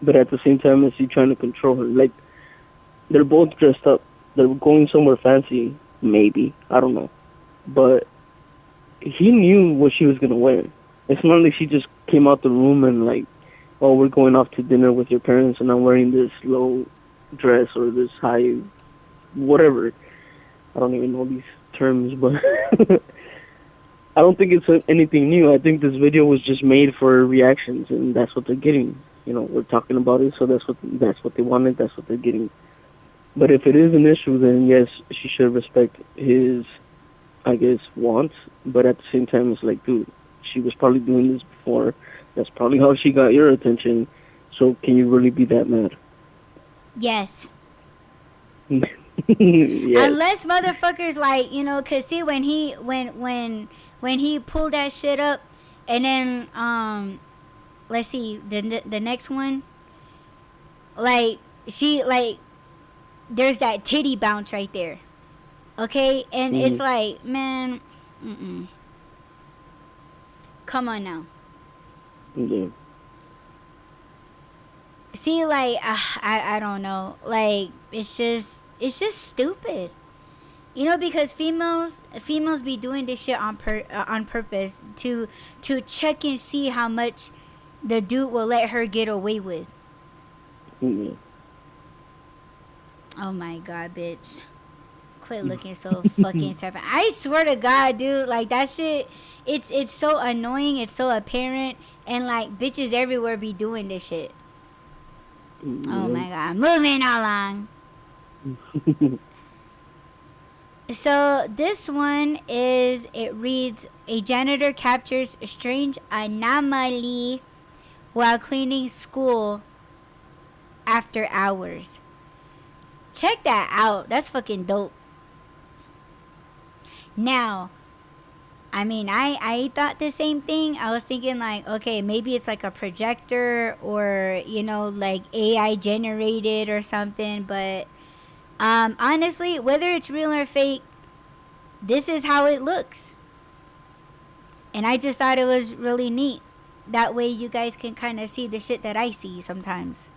but at the same time, is he trying to control her? Like, they're both dressed up. They're going somewhere fancy, maybe. I don't know. But he knew what she was going to wear. It's not like she just came out the room and like, oh, we're going off to dinner with your parents and I'm wearing this low dress or this high whatever. I don't even know these terms, but I don't think it's anything new. I think this video was just made for reactions, and that's what they're getting. You know, we're talking about it, so that's what they wanted. That's what they're getting. But if it is an issue, then yes, she should respect his, I guess, wants. But at the same time, it's like, dude, she was probably doing this before. That's probably how she got your attention. So can you really be that mad? Yes. Yes. Unless motherfuckers like, you know, cause see when he pulled that shit up, and then let's see the next one, like she like there's that titty bounce right there, okay, and it's like, man, come on now. Yeah. See, like I don't know, like it's just stupid, you know, because females be doing this shit on purpose to check and see how much the dude will let her get away with. Mm-hmm. Oh my god, bitch, quit looking so fucking separate. I swear to God, dude, like that shit, it's so annoying, it's so apparent, and like bitches everywhere be doing this shit. Oh my god, moving along. So this one is, it reads, a janitor captures a strange anomaly while cleaning school after hours. Check that out. That's fucking dope. Now, I mean, I thought the same thing. I was thinking like, okay, maybe it's like a projector or, you know, like AI generated or something. But honestly, whether it's real or fake, this is how it looks. And I just thought it was really neat. That way you guys can kind of see the shit that I see sometimes.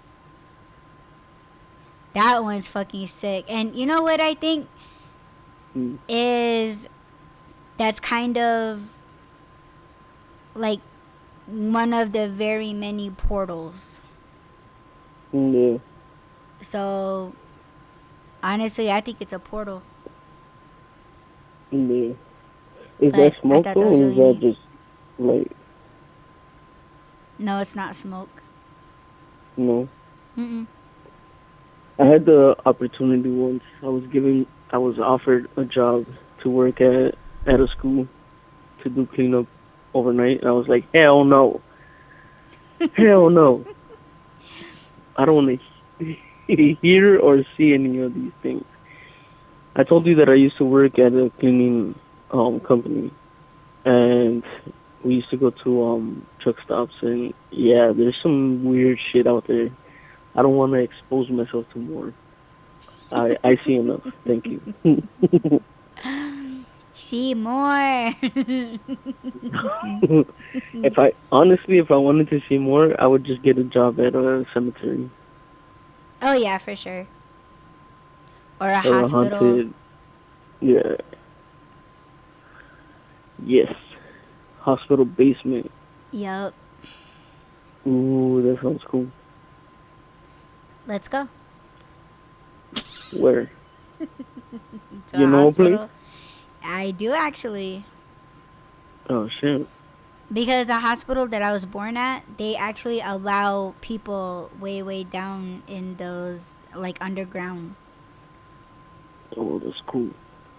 That one's fucking sick. And you know what I think is... that's kind of like one of the very many portals. Yeah. So, honestly, I think it's a portal. Yeah. Is But that I smoke thought though, that was or is really that neat. just like... No, it's not smoke. No. Mm-mm. I had the opportunity once. I was offered a job to work at a school to do cleanup overnight. And I was like, hell no. Hell no. I don't want to hear or see any of these things. I told you that I used to work at a cleaning company, and we used to go to truck stops, and yeah, there's some weird shit out there. I don't want to expose myself to more. I see enough. Thank you. See more. If I wanted to see more, I would just get a job at a cemetery. Oh yeah, for sure. Or a Or a hospital. haunted. Yeah. Yes. Hospital basement. Yup. Ooh, that sounds cool. Let's go. Where? To You a know a hospital. place? I do actually. Oh shit. Because the hospital that I was born at, they actually allow people way, way down in those, like, underground. Oh, that's cool.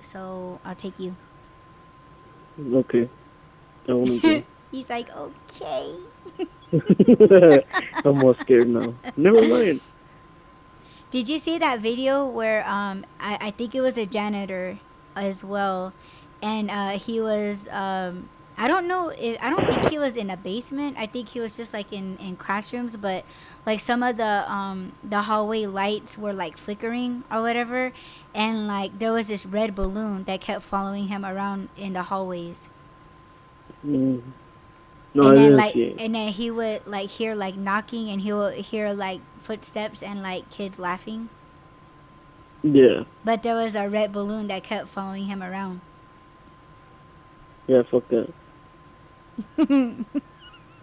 So, I'll take you. Okay. I want to He's like, okay. go. I'm more scared now. Never mind. Did you see that video where, I think it was a janitor as well, and he was, I don't think he was in a basement. I think he was just like in classrooms, but like some of the hallway lights were like flickering or whatever, and like there was this red balloon that kept following him around in the hallways. Mm. No, I And then didn't like, see it. and then he would like hear like knocking, and he would hear like footsteps and like kids laughing. Yeah, But there was a red balloon that kept following him around. yeah, fuck that.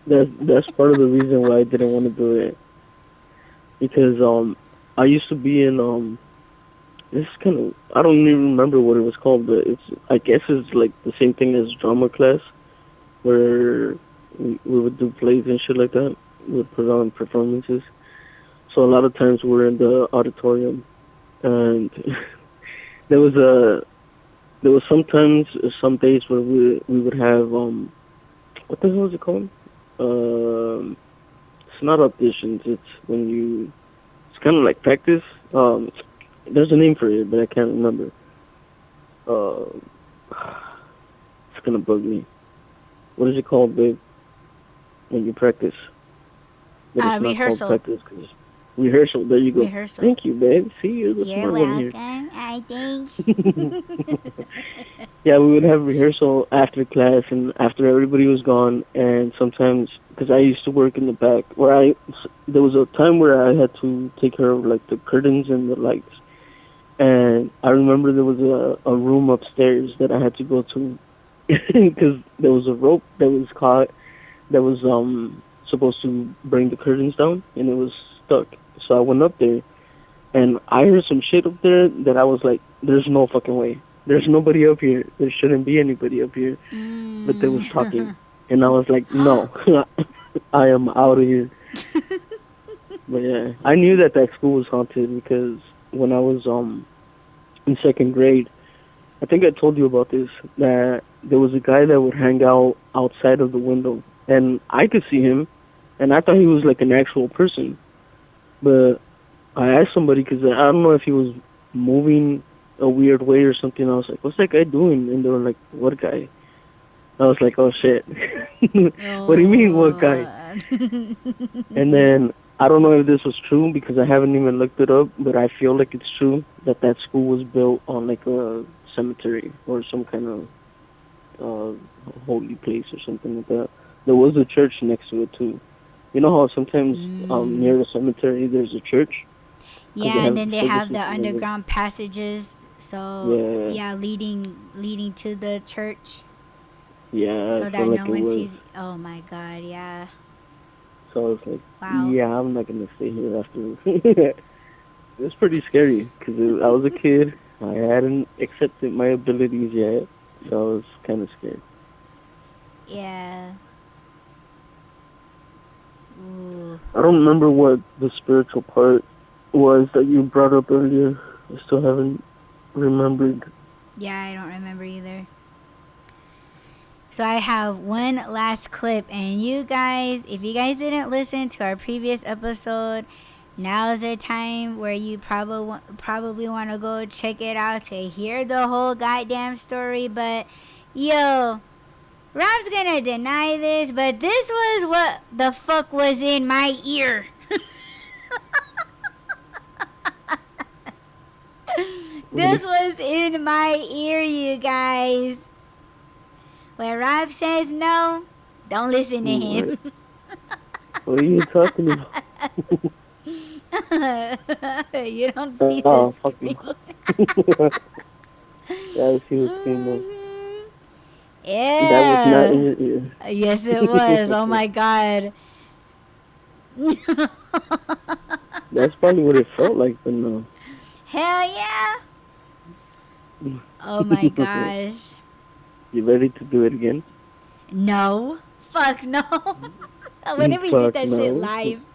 That's part of the reason why I didn't want to do it, because I used to be in this is kind of, I don't even remember what it was called, but I guess it's like the same thing as drama class, where we would do plays and shit like that. We would put on performances. So a lot of times we're in the auditorium, and there was a there was sometimes some days where we would have what the hell is it called? It's not auditions. It's when it's kind of like practice. There's a name for it, but I can't remember. It's gonna bug me. What is it called, babe? When you practice, but it's not Rehearsal. called practice. Rehearsal. There you go. Rehearsal. Thank you, babe. See, you're the You're smart one here. welcome. I think. Yeah, we would have rehearsal after class and after everybody was gone, and sometimes because I used to work in the back, there was a time where I had to take care of like the curtains and the lights, and I remember there was a room upstairs that I had to go to because there was a rope that was caught that was supposed to bring the curtains down, and it was stuck. So I went up there, and I heard some shit up there that I was like, "There's no fucking way. There's nobody up here. There shouldn't be anybody up here." But they was talking, and I was like, "No, I am out of here." But yeah, I knew that school was haunted because when I was in second grade, I think I told you about this, that there was a guy that would hang out outside of the window, and I could see him, and I thought he was like an actual person. But I asked somebody because I don't know if he was moving a weird way or something. I was like, "What's that guy doing?" And they were like, "What guy?" I was like, "Oh shit." What do you mean, what guy? And then I don't know if this was true because I haven't even looked it up, but I feel like it's true that school was built on like a cemetery or some kind of holy place or something like that. There was a church next to it too. You know how sometimes near a cemetery there's a church? Yeah, and then they have the underground passages. So Yeah. leading to the church. Yeah, So I that feel no like it one was. sees. Oh my God! Yeah. So I was like, Wow. yeah, I'm not gonna stay here after. It was pretty scary because I was a kid. I hadn't accepted my abilities yet, so I was kind of scared. Yeah. Ooh. I don't remember what the spiritual part was that you brought up earlier. I still haven't remembered. Yeah, I don't remember either. So I have one last clip, and you guys, if you guys didn't listen to our previous episode, now's the time where you probably want to go check it out to hear the whole goddamn story. But yo, Rob's gonna deny this, but this was what the fuck was in my ear. This was in my ear, you guys. When Rob says no, don't listen to him. What are you talking about? You don't see the screen. Yeah, I see the screen now. Yeah. That was not in your ear. Yes, it was. Oh my God. That's probably what it felt like, but no. Hell yeah. Oh my gosh. You ready to do it again? No. Fuck no. What if we did that shit live?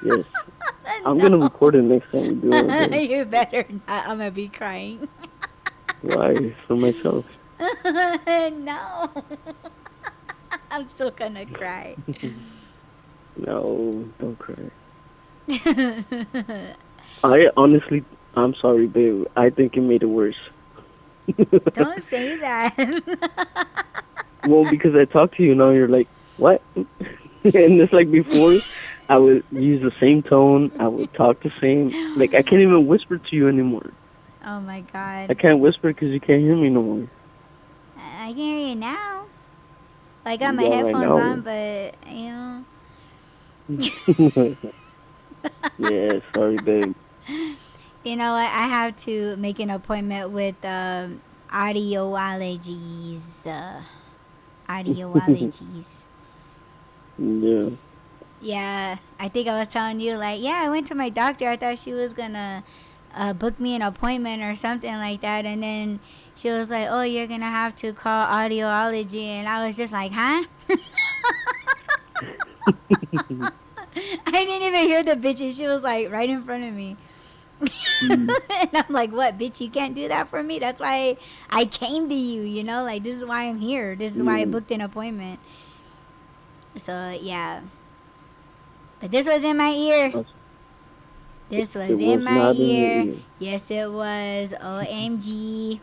Yes. I'm gonna record it next time we do it. Okay? You better not. I'm gonna be crying. Why? For myself. No. I'm still gonna cry. No, don't cry. I'm sorry, babe. I think it made it worse. Don't say that. Well, because I talk to you now, you're like, what? And it's like before, I would use the same tone. I would talk the same. Like, I can't even whisper to you anymore. Oh my God. I can't whisper because you can't hear me no more. I can hear you now. I got my Yeah, right headphones now. on, but Yeah, sorry, babe. you know what? I have to make an appointment with audiologies. Audiologies. Yeah. Yeah, I think I was telling you, like, yeah, I went to my doctor. I thought she was gonna book me an appointment or something like that. And then she was like, oh, you're gonna have to call audiology. And I was just like, huh? I didn't even hear the bitch. And she was like right in front of me. Mm. And I'm like, what, bitch? You can't do that for me? That's why I came to you, you know? Like, this is why I'm here. This is why I Yeah. booked an appointment. So, yeah. But this was in my ear. This It was was in my not in your ear. ear. Yes, it was. OMG.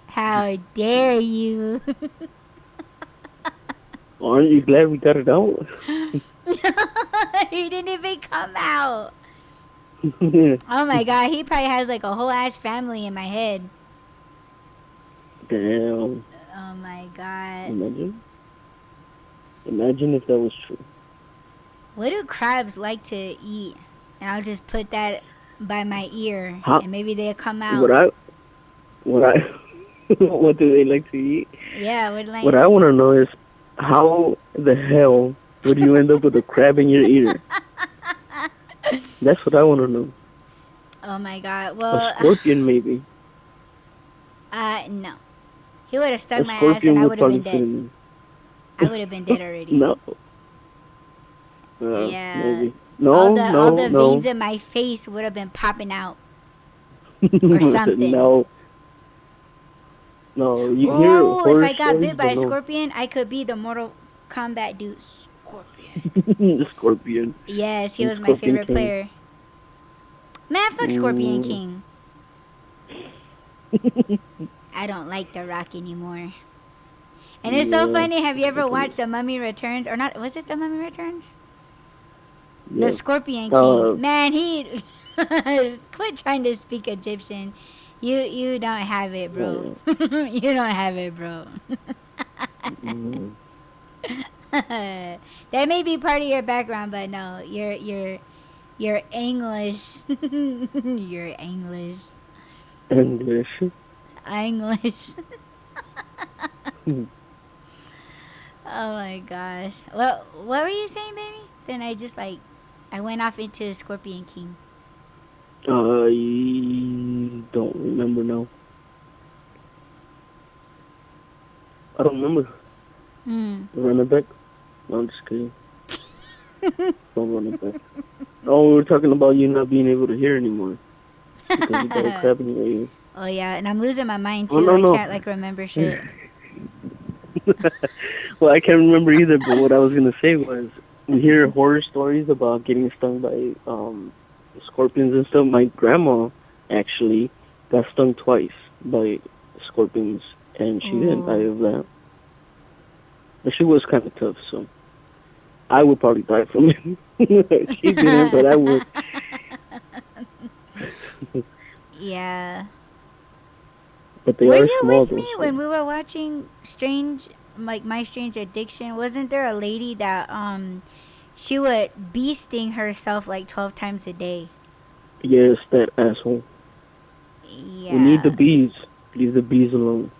How dare you? Aren't you glad we got it out? He didn't even come out. Oh my god, he probably has like a whole ass family in my head. Damn. Oh my god. Imagine. Imagine if that was true. What do crabs like to eat? And I'll just put that by my ear, Huh? and maybe they'll come out. What I, what do they like to eat? Yeah, what like? What I want to know is how the hell would you end up with a crab in your ear? That's what I want to know. Oh my god. A Well, scorpion, maybe. no. He would have A stung my ass, scorpion and I would would have probably been fit dead. in I would have been dead already. there. No. Yeah. Maybe. all No, the no. veins in my face would have been popping out or something. No. No, you hear Oh, if horror I got stories, bit by but a no. scorpion, I could be the Mortal Kombat dude. Scorpion. The scorpion. Yes, he And was my Scorpion favorite King. player. Man, fuck Scorpion Mm. King. I don't like The Rock anymore. And it's so Yeah. funny. Have you ever watched The Mummy Returns? Or not? Was it The Mummy Returns? Yeah. The Scorpion Uh, King. Man, he... Quit trying to speak Egyptian. You don't have it, bro. You don't have it, bro. Mm. That may be part of your background, but no, you're English. You're English. English. English. Hmm. Oh my gosh. Well, what were you saying, baby? Then I just like I went off into Scorpion King. I don't remember now. I don't remember. Run it back? No, I'm just kidding. Don't run it back. Oh, we were talking about you not being able to hear anymore. Because you got a crab in your ear. Oh yeah, and I'm losing my mind too. Oh, no, no. I can't like remember shit. Well, I can't remember either, but what I was going to say was, we hear horror stories about getting stung by scorpions and stuff. My grandma actually got stung twice by scorpions, and she didn't die of that. But she was kind of tough, so I would probably die from it. She didn't, but I would. Yeah. But they Were are you small, with though, me so- when we were watching My Strange Addiction? Wasn't there a lady that she would bee sting herself like 12 times a day? Yes, that asshole. Yeah. We need the bees. Leave the bees alone.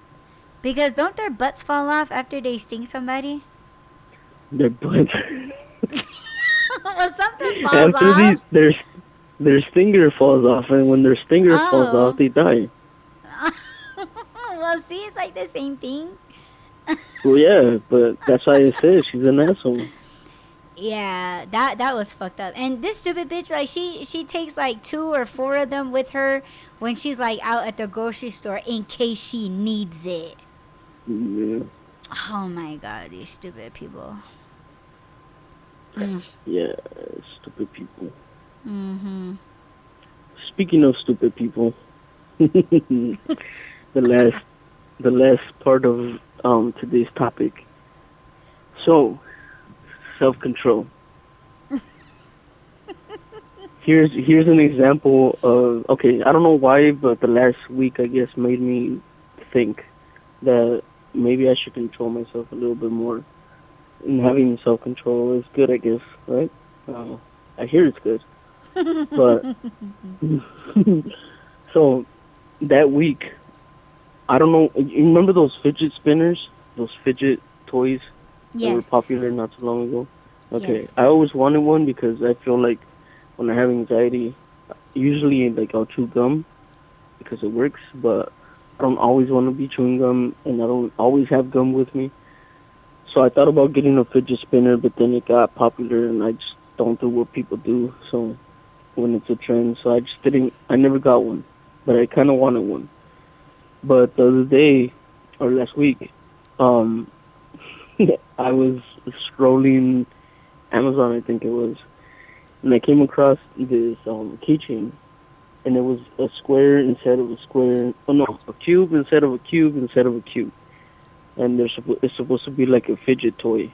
Because don't their butts fall off after they sting somebody? Their butts. Well, something falls After off. their stinger falls off, and when their stinger falls Oh. off, they die. Well, see, it's like the same thing. Well, yeah, but that's why I said she's an asshole. Yeah, that was fucked up. And this stupid bitch, like she takes like 2 or 4 of them with her when she's like out at the grocery store in case she needs it. Yeah, Oh my god, these stupid people. yeah, stupid people. Mhm. Speaking of stupid people, the last part of today's topic. So, self-control. Here's an example of, okay, I don't know why, but the last week I guess made me think that maybe I should control myself a little bit more. And having self-control is good, I guess, right? I hear it's good. But, so, that week, I don't know, you remember those fidget spinners? Those fidget toys that were Yes. popular not too long ago? Okay, Yes. I always wanted one because I feel like when I have anxiety, usually, like, I'll chew gum because it works, but I don't always want to be chewing gum, and I don't always have gum with me. So I thought about getting a fidget spinner, but then it got popular, and I just don't do what people do. So when it's a trend, so I just didn't. I never got one, but I kind of wanted one. But the other day, or last week, um, I was scrolling Amazon, I think it was, and I came across this keychain, and it was a square instead of a square. Oh no, a cube instead of a cube instead of a cube. And it's supposed to be like a fidget toy.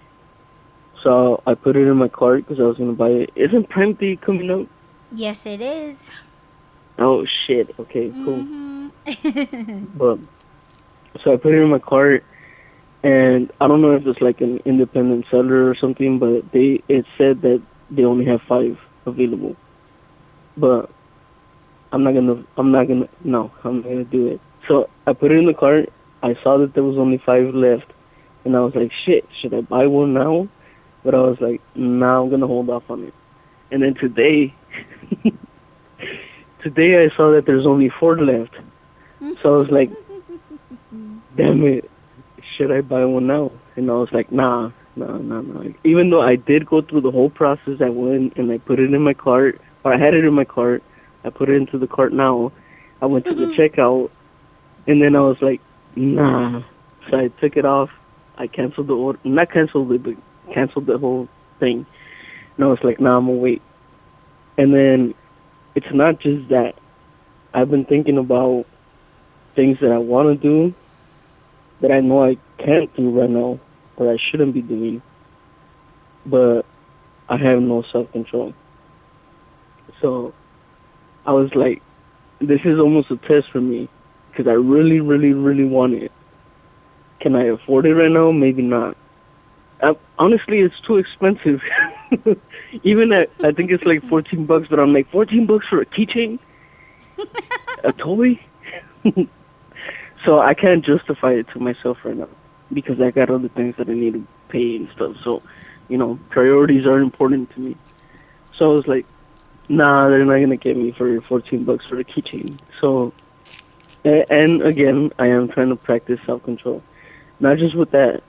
So I put it in my cart because I was gonna buy it. Isn't Prime Day coming up? Yes, it is. Oh shit. Okay, cool. Mm-hmm. But so I put it in my cart, and I don't know if it's like an independent seller or something, but it said that they only have 5 available. But I'm not gonna do it. So I put it in the cart. I saw that there was only 5 left, and I was like, shit, should I buy one now? But I was like, nah, I'm gonna hold off on it. And then today, I saw that there's only 4 left. So I was like, damn it, should I buy one now? And I was like, nah. Even though I did go through the whole process, I went and I put it in my cart, or I had it in my cart, I put it into the cart now. I went to the checkout, and then I was like, nah. So I took it off. I canceled the order. Not canceled it, but canceled the whole thing. And I was like, nah, I'm going to wait. And then it's not just that. I've been thinking about things that I want to do that I know I can't do right now, or I shouldn't be doing. But I have no self-control. So I was like, this is almost a test for me, because I really, really, really want it. Can I afford it right now? Maybe not. Honestly, it's too expensive. Even I think it's like $14, but I'm like, $14 for a keychain? A toy? So I can't justify it to myself right now, because I got other things that I need to pay and stuff. So, priorities are important to me. So I was like, nah, they're not gonna get me for $14 for a keychain. So, and again, I am trying to practice self-control. Not just with that.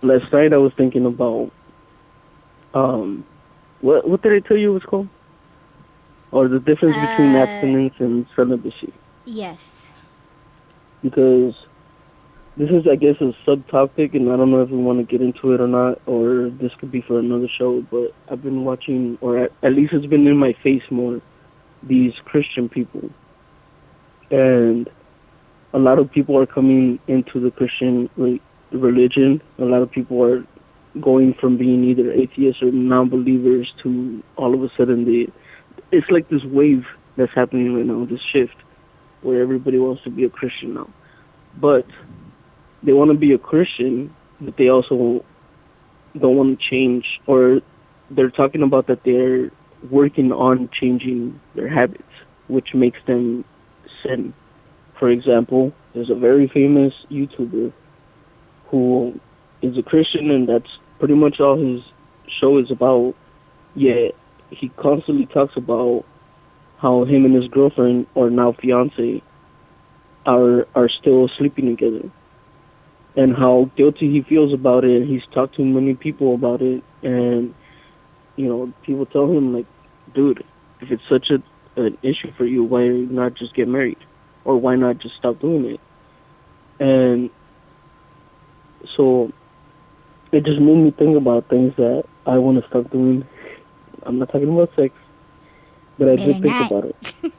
Last night I was thinking about, what did I tell you it was called? Or the difference between abstinence and celibacy. Yes. Because this is, I guess, a subtopic, and I don't know if we want to get into it or not, or this could be for another show, but I've been watching, or at least it's been in my face more, these Christian people. And a lot of people are coming into the Christian religion. A lot of people are going from being either atheists or non-believers to all of a sudden it's like this wave that's happening right now, this shift, where everybody wants to be a Christian now. But they want to be a Christian, but they also don't want to change, or they're talking about that they're working on changing their habits, which makes them sin. For example, there's a very famous YouTuber who is a Christian, and that's pretty much all his show is about. Yet he constantly talks about how him and his girlfriend, or now fiance, are still sleeping together, and how guilty he feels about it. He's talked to many people about it, and people tell him, like, dude, if it's such an issue for you, why not just get married? Or why not just stop doing it? And so it just made me think about things that I want to stop doing. I'm not talking about sex, but I did think about it.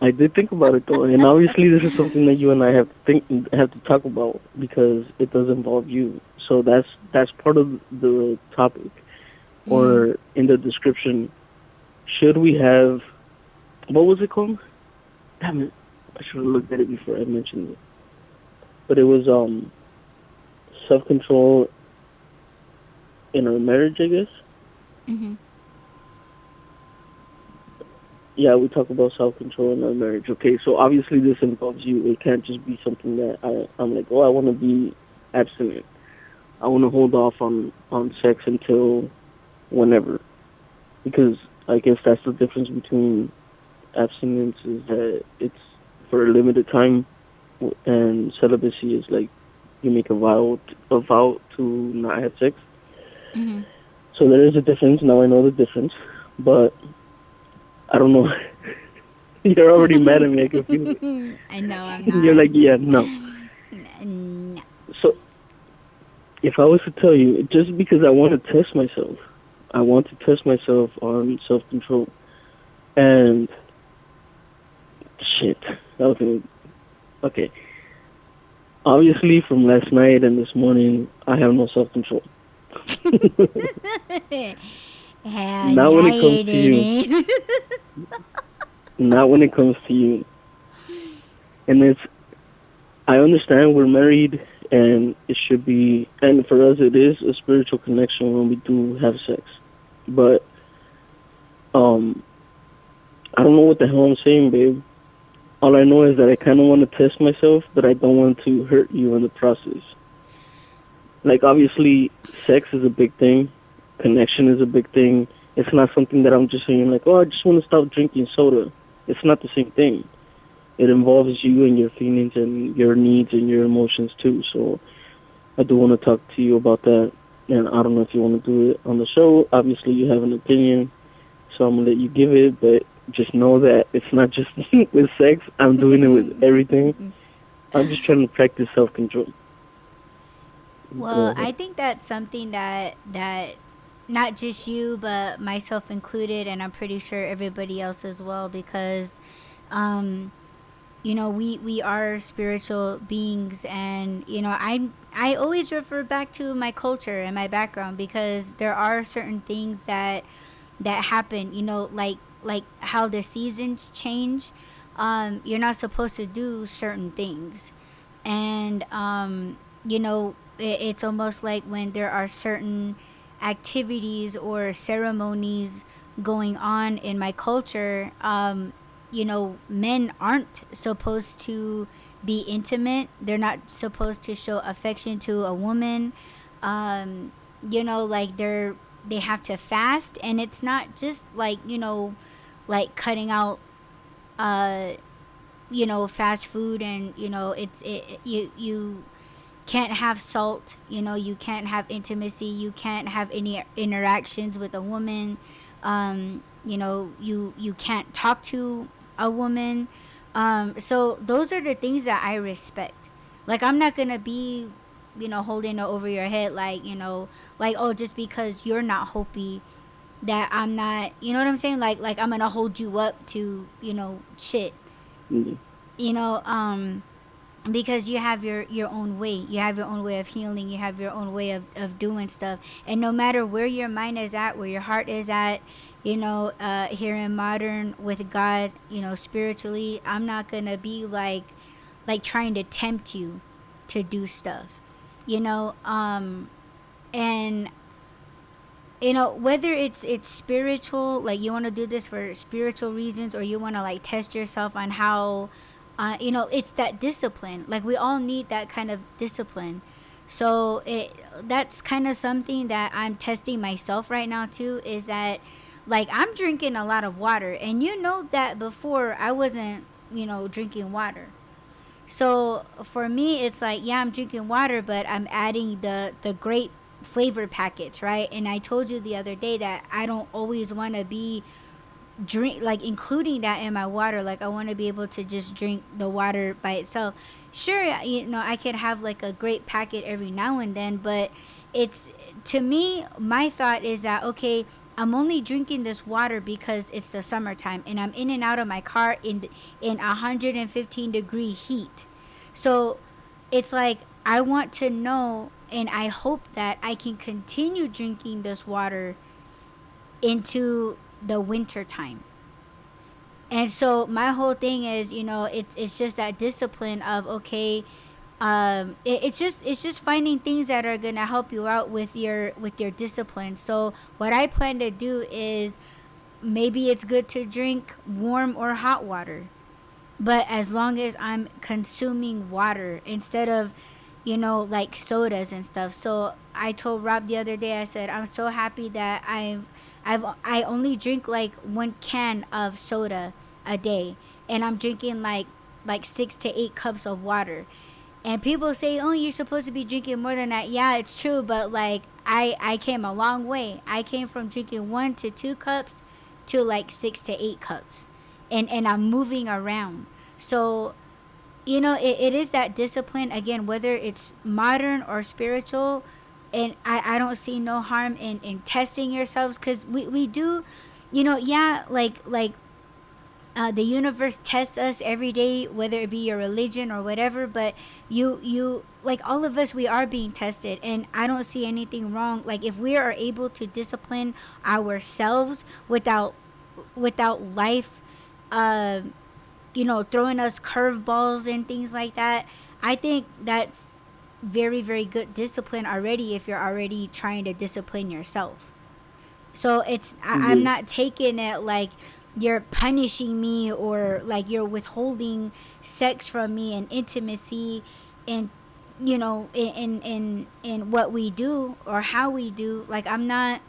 I did think about it, though, and obviously this is something that you and I have to talk about, because it does involve you. So that's part of the topic, or in the description. Should we have, what was it called? Damn it, I should have looked at it before I mentioned it. but it was self control in our marriage, I guess. Mhm. Yeah, we talk about self control in our marriage. Okay, so obviously this involves you. It can't just be something that I'm like, oh, I want to be abstinent. I want to hold off on sex until whenever, because I guess that's the difference between abstinence is that it's for a limited time, and celibacy is like you make a vow to not have sex. Mhm. So there is a difference. Now I know the difference, but I don't know. You're already mad at me. I can feel it. I know I'm You're not. like, yeah, no. No. So if I was to tell you, just because I want to test myself, I want to test myself on self control, and shit. Okay, okay. Obviously, from last night and this morning, I have no self control. Hell, Not when now it comes you to you. didn't. Not when it comes to you. And I understand we're married and it should be, and for us it is a spiritual connection when we do have sex. But, I don't know what the hell I'm saying, babe. All I know is that I kind of want to test myself, but I don't want to hurt you in the process. Like, obviously, sex is a big thing. Connection is a big thing. It's not something that I'm just saying, like, oh, I just want to stop drinking soda. It's not the same thing. It involves you and your feelings and your needs and your emotions, too. So I do want to talk to you about that. And I don't know if you want to do it on the show. Obviously, you have an opinion, so I'm going to let you give it. But just know that it's not just with sex. I'm doing it with everything. I'm just trying to practice self-control. Go Well, I ahead. think that's something that not just you, but myself included, and I'm pretty sure everybody else as well, because um, we are spiritual beings, and I always refer back to my culture and my background, because there are certain things that happen, like how the seasons change. You're not supposed to do certain things, and it's almost like when there are certain activities or ceremonies going on in my culture. Men aren't supposed to be intimate. They're not supposed to show affection to a woman. Like they have to fast, and it's not just like like cutting out uh fast food, and you can't have salt. You can't have intimacy, you can't have any interactions with a woman. You can't talk to a woman. So those are the things that I respect. Like, I'm not gonna be holding it over your head, like, like, oh, just because you're not Hopi, that I'm not, you know what I'm saying, like I'm gonna hold you up to shit. Mhm. you know um because you have your own way, you have your own way of healing, you have your own way of doing stuff. And no matter where your mind is at, where your heart is at, here in modern with God, spiritually, I'm not gonna be like trying to tempt you to do stuff. you know um and whether it's spiritual, like you want to do this for spiritual reasons, or you want to like test yourself on how it's that discipline. Like, we all need that kind of discipline. So that's kind of something that I'm testing myself right now too, is that, like, I'm drinking a lot of water, and that before I wasn't drinking water. So for me, it's like, yeah, I'm drinking water, but I'm adding the grape flavor packets, right? And I told you the other day that I don't always want to be drink like including that in my water. Like, I want to be able to just drink the water by itself. Sure, I could have like a grape packet every now and then, but it's to me, my thought is that, okay, I'm only drinking this water because it's the summertime, and I'm in and out of my car in 115-degree heat. So it's like, I want to know, and I hope that I can continue drinking this water into the winter time. And so my whole thing is, it's just that discipline of, okay, It's just finding things that are gonna help you out with your discipline. So what I plan to do is, maybe it's good to drink warm or hot water, but as long as I'm consuming water instead of, like sodas and stuff. So I told Rob the other day, I said I'm so happy that I only drink like 1 can of soda a day, and I'm drinking like 6 to 8 cups of water. And people say, "Oh, you're supposed to be drinking more than that." Yeah, it's true, but like I came a long way. I came from drinking 1 to 2 cups to like 6 to 8 cups, and I'm moving around. So it is that discipline again, whether it's modern or spiritual. And I don't see no harm in testing yourselves, because we do, yeah, like the universe tests us every day, whether it be your religion or whatever. But you like all of us, we are being tested, and I don't see anything wrong. Like if we are able to discipline ourselves without life, uh, throwing us curveballs and things like that, I think that's very, very good discipline already, if you're already trying to discipline yourself. So I'm Yeah. not taking it like you're punishing me, or like you're withholding sex from me and intimacy, and in what we do or how we do. Like I'm not,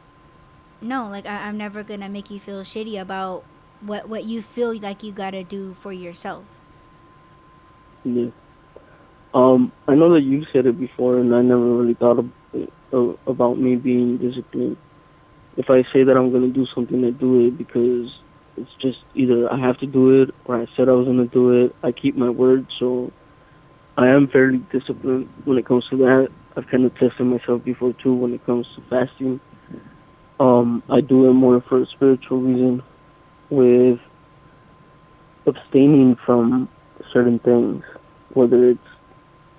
no, like I'm never gonna make you feel shitty about what you feel like you gotta do for yourself. Yeah. I know that you said it before, and I never really thought about me being disciplined. If I say that I'm gonna do something, I do it because it's just either I have to do it or I said I was gonna do it. I keep my word, so I am fairly disciplined when it comes to that. I've kind of tested myself before too when it comes to fasting. I do it more for a spiritual reason, with abstaining from certain things, whether it's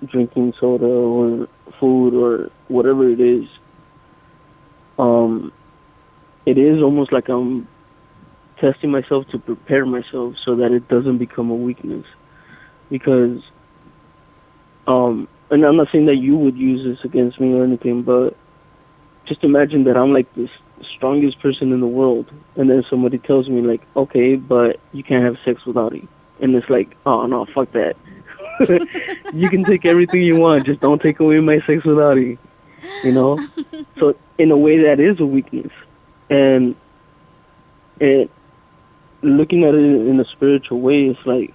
drinking soda or food or whatever it is. Um, it is almost like I'm testing myself to prepare myself so that it doesn't become a weakness. Because, and I'm not saying that you would use this against me or anything, but just imagine that I'm like this strongest person in the world, and then somebody tells me like, okay, but you can't have sex without it, and it's like, oh no, fuck that. You can take everything you want, just don't take away my sex without it. You know. So in a way, that is a weakness, and it looking at it in a spiritual way, it's like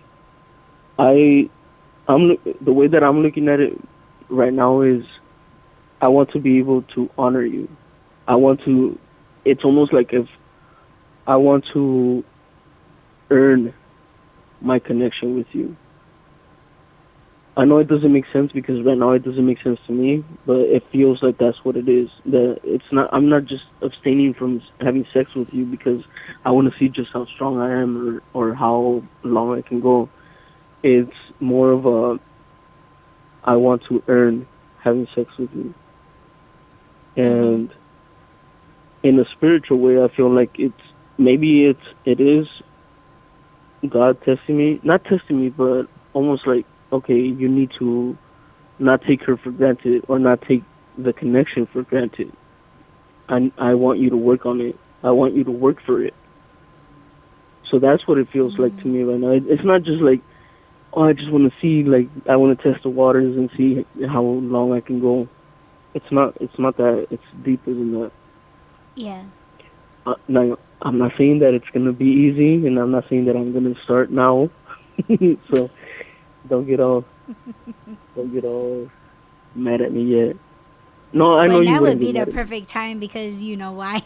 I'm the way that I'm looking at it right now is I want to be able to honor you. I want to. It's almost like if I want to earn my connection with you. I know it doesn't make sense because right now it doesn't make sense to me, but it feels like that's what it is. That it's not. I'm not just abstaining from having sex with you because I want to see just how strong I am or how long I can go. It's more of a I want to earn having sex with you, and in a spiritual way, I feel like it is God testing me, not testing me, but almost like, okay, you need to not take her for granted or not take the connection for granted. I want you to work on it. I want you to work for it. So that's what it feels like to me right now. It's not just like, oh, I just want to see, like, I want to test the waters and see how long I can go. It's not that. It's deeper than that. Yeah. Now, I'm not saying that it's gonna be easy, and I'm not saying that I'm gonna start now. So don't get all mad at me yet. No, I know Well, you now would wouldn't be get the mad at me. perfect time, because you know why.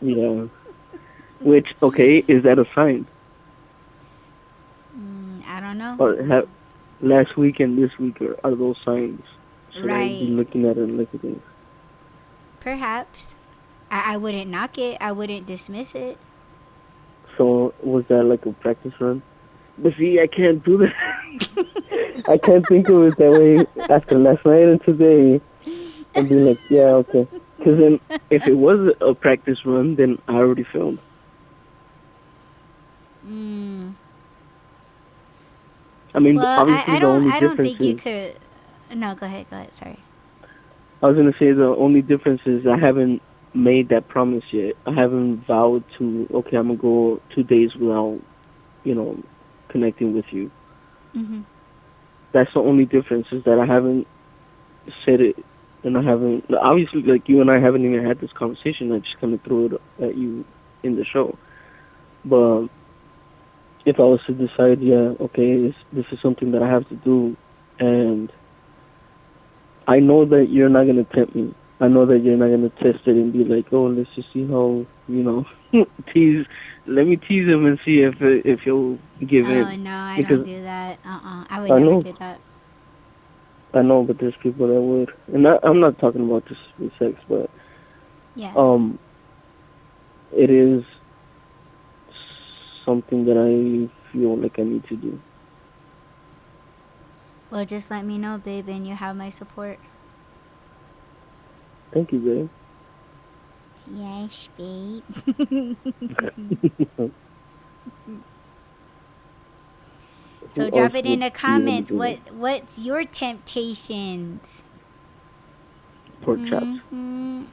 Yeah. Which, okay, is that a sign? I don't know. Or last week and this week are those signs? Should I be Right. looking at it and looking at things? Perhaps. I wouldn't knock it. I wouldn't dismiss it. So was that like a practice run? But see, I can't do that. I can't think of it that way after last night and today. And be like, yeah, okay. Because then, if it was a practice run, then I already filmed. I mean, Well, obviously the only I don't difference think you is could. No, go ahead. Go ahead. Sorry. I was gonna say the only difference is I haven't made that promise yet. I haven't vowed to. Okay, I'm gonna go 2 days without, you know, connecting with you. Mhm. That's the only difference is that I haven't said it, and I haven't. Obviously, like you and I haven't even had this conversation. I just kind of threw it at you in the show. But if I was to decide, yeah, okay, this is something that I have to do, and I know that you're not gonna tempt me. I know that you're not gonna test it and be like, oh, let's just see how, tease. Let me tease him and see if he'll give Oh in. no, I don't Because do that. I would I never know, do that. I know, but there's people that would, and I'm not talking about just with sex, but Yeah. um, it is something that I feel like I need to do. Well, just let me know, babe, and you have my support. Thank you, Yes, babe. babe. So Who drop else it in would the you want to comments. do that? What's your temptations? Pork chops. Hmm.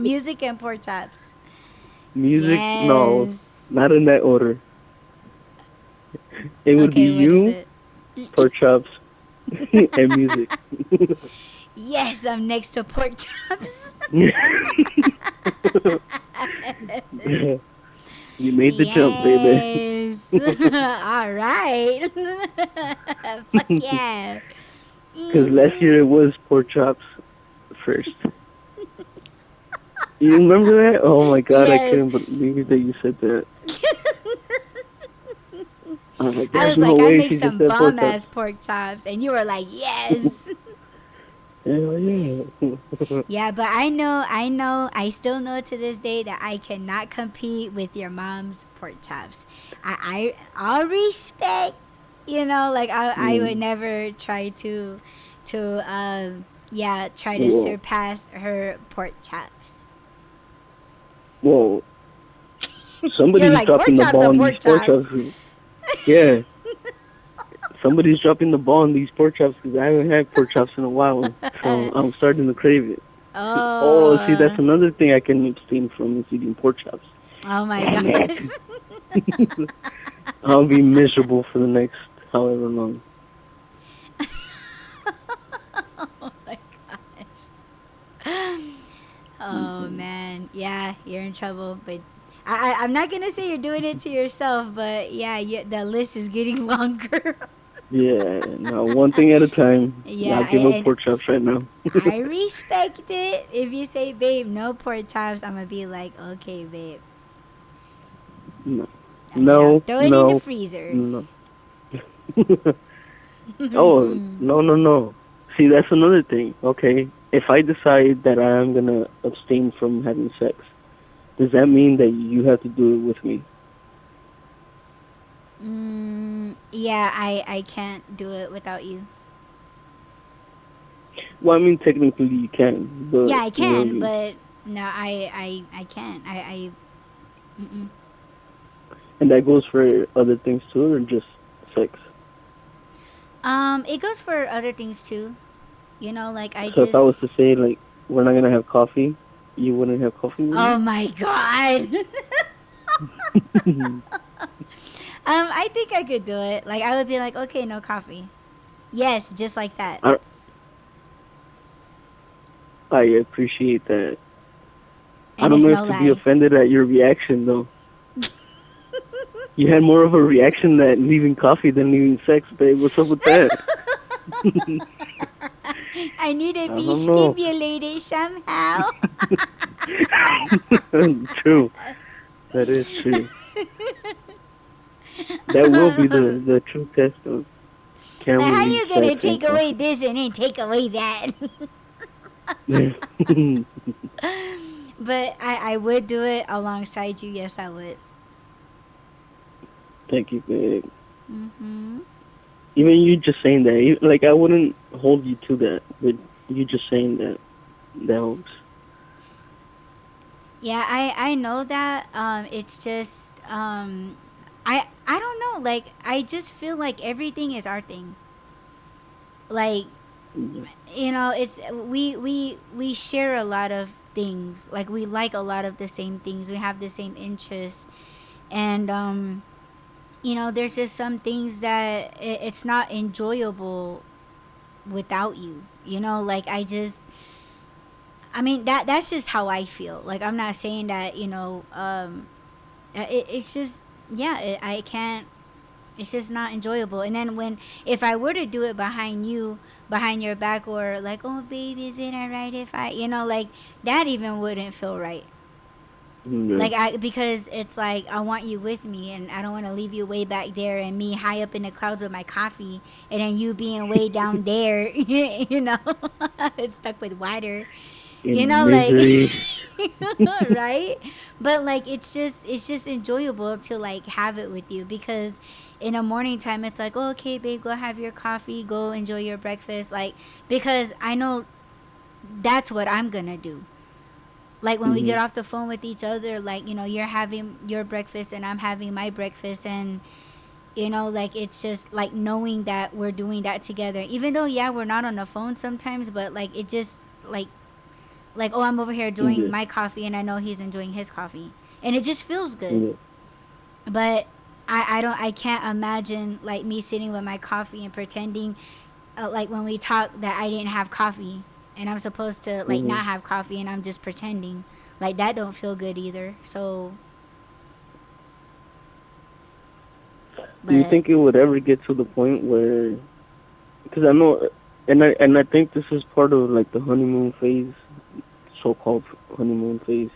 Music and pork chops. Music? No, Yes. not in that order. It would be Okay, what is you, it? pork chops, and music. Yes, I'm next to pork chops. You made the jump, baby. Yes. All right. Fuck yeah. Because last year Mhm. it was pork chops first. You remember that? Oh my god, I Yes. couldn't believe that you said that. I was like, I there's was no like, I way make she just some said pork bomb chops. ass pork chops, and you were like, yes. Hell yeah. Yeah, but I still know to this day that I cannot compete with your mom's pork chops. I'll respect, like I would Mm. never try try to Whoa. surpass her pork chops. Whoa. You're Somebody's like, pork dropping the chops ball are on these pork pork chops. chops. Yeah. Somebody's dropping the ball on these pork chops because I haven't had pork chops in a while. So I'm starting to crave it. Oh, see, that's Oh, another thing I can abstain from is eating pork chops. oh my Oh, man. gosh. I'll be miserable for the next however long. Oh my gosh. Oh man, yeah, you're in trouble. But I'm not gonna say you're doing it to yourself, but yeah, the list is getting longer. Yeah, now one thing at a time. Yeah, I'll give up and pork chops right now. I respect it. If you say, babe, no pork chops, I'm gonna be like, okay, babe, No, and then I'll no, throw it in the no, freezer. no. Oh, no, no, no. See, that's another thing. Okay, if I decide that I am gonna abstain from having sex, does that mean that you have to do it with me? Yeah, I can't do it without you. Well, I mean, technically you can, Yeah, but I you know what I can, mean. but no, I can't. Mm-mm. And that goes for other things too, or just sex. It goes for other things too. Like I So if I just. was to say like we're not gonna have coffee, you wouldn't have coffee with Oh me. my god. I think I could do it. Like I would be like, okay, no coffee. Yes, just like that. I I appreciate that. I And don't it's know no if to be lie. offended at your reaction though. You had more of a reaction at leaving coffee than leaving sex, babe. What's up with that? I need to I be don't know. stimulated somehow. True. That is true. That will be the true test of can Like we how leave you gonna sex and take away coffee? this and then take away that? But I would do it alongside you. Yes, I would. Thank you, babe. Mhm. Even you just saying that, like I wouldn't hold you to that, but you just saying that helps. Yeah, I know that. It's just I don't know. Like I just feel like everything is our thing. Like you know, it's we share a lot of things. Like we like a lot of the same things. We have the same interests, and you know, there's just some things that it's not enjoyable without you. You know, like I mean that's just how I feel. Like I'm not saying that, you know, it's just yeah, I can't. It's just not enjoyable. And then when if I were to do it behind you, behind your back, or like, oh baby, is it alright if I, you know, like that even wouldn't feel right. Yeah. Like I because it's like I want you with me, and I don't want to leave you way back there and me high up in the clouds with my coffee, and then you being way down there, you know, it's stuck with water, you know, In like misery. right? But like it's just enjoyable to like have it with you, because in the morning time it's like, oh, okay babe, go have your coffee, go enjoy your breakfast, like because I know that's what I'm gonna do. Like when we Hmm. get off the phone with each other, like, you know, you're having your breakfast and I'm having my breakfast, and you know, like it's just like knowing that we're doing that together, even though yeah, we're not on the phone sometimes, but like it just like oh, I'm over here enjoying Yeah. my coffee and I know he's enjoying his coffee, and it just feels good. Yeah. But I can't imagine like me sitting with my coffee and pretending like when we talk that I didn't have coffee, and I'm supposed to like Hmm. not have coffee, and I'm just pretending. Like that don't feel good either. So Do you but think it would ever get to the point where? Because I know, and I think this is part of like the honeymoon phase, so-called honeymoon phase.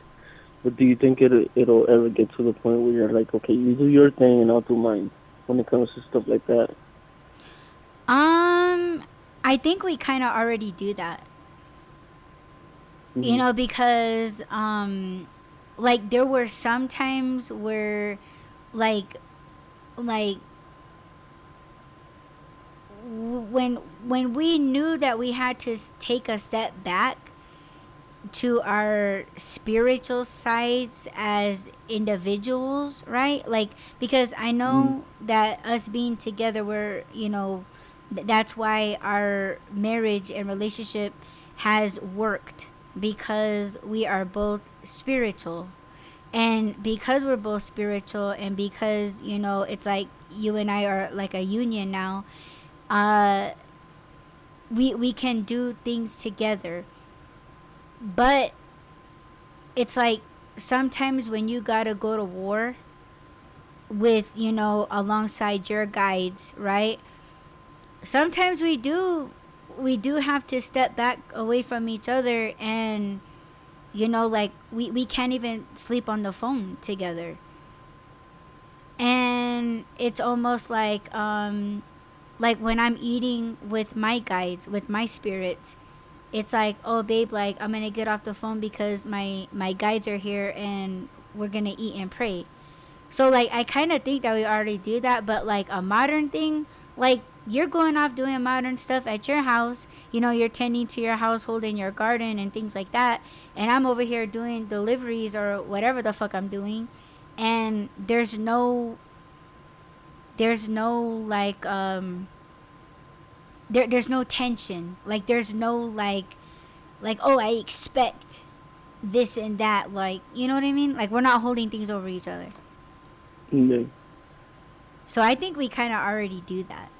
But do you think it'll ever get to the point where you're like, okay, you do your thing and I'll do mine when it comes to stuff like that? um I think we kind of already do that. You Hmm. know, because like there were some times where like like when we knew that we had to take a step back to our spiritual sides as individuals, right? Like because I Hmm. know that us being together, we're, you know, that's why our marriage and relationship has worked, because we are both spiritual. And because we're both spiritual, and because, you know, it's like you and I are like a union now, uh we can do things together. But it's like sometimes when you gotta go to war with, you know, alongside your guides, right? Sometimes we do have to step back away from each other, and you know, like we can't even sleep on the phone together. And it's almost like when I'm eating with my guides, with my spirits, it's like, oh babe, like I'm gonna get off the phone because my guides are here and we're gonna eat and pray. So like I kind of think that we already do that, but like a modern thing, like you're going off doing modern stuff at your house, you know, you're tending to your household and your garden and things like that, and I'm over here doing deliveries or whatever the fuck I'm doing, and there's no like there's no tension, like there's no like oh, I expect this and that, like, you know what I mean, like we're not holding things over each other. Yeah. So I think we kind of already do that.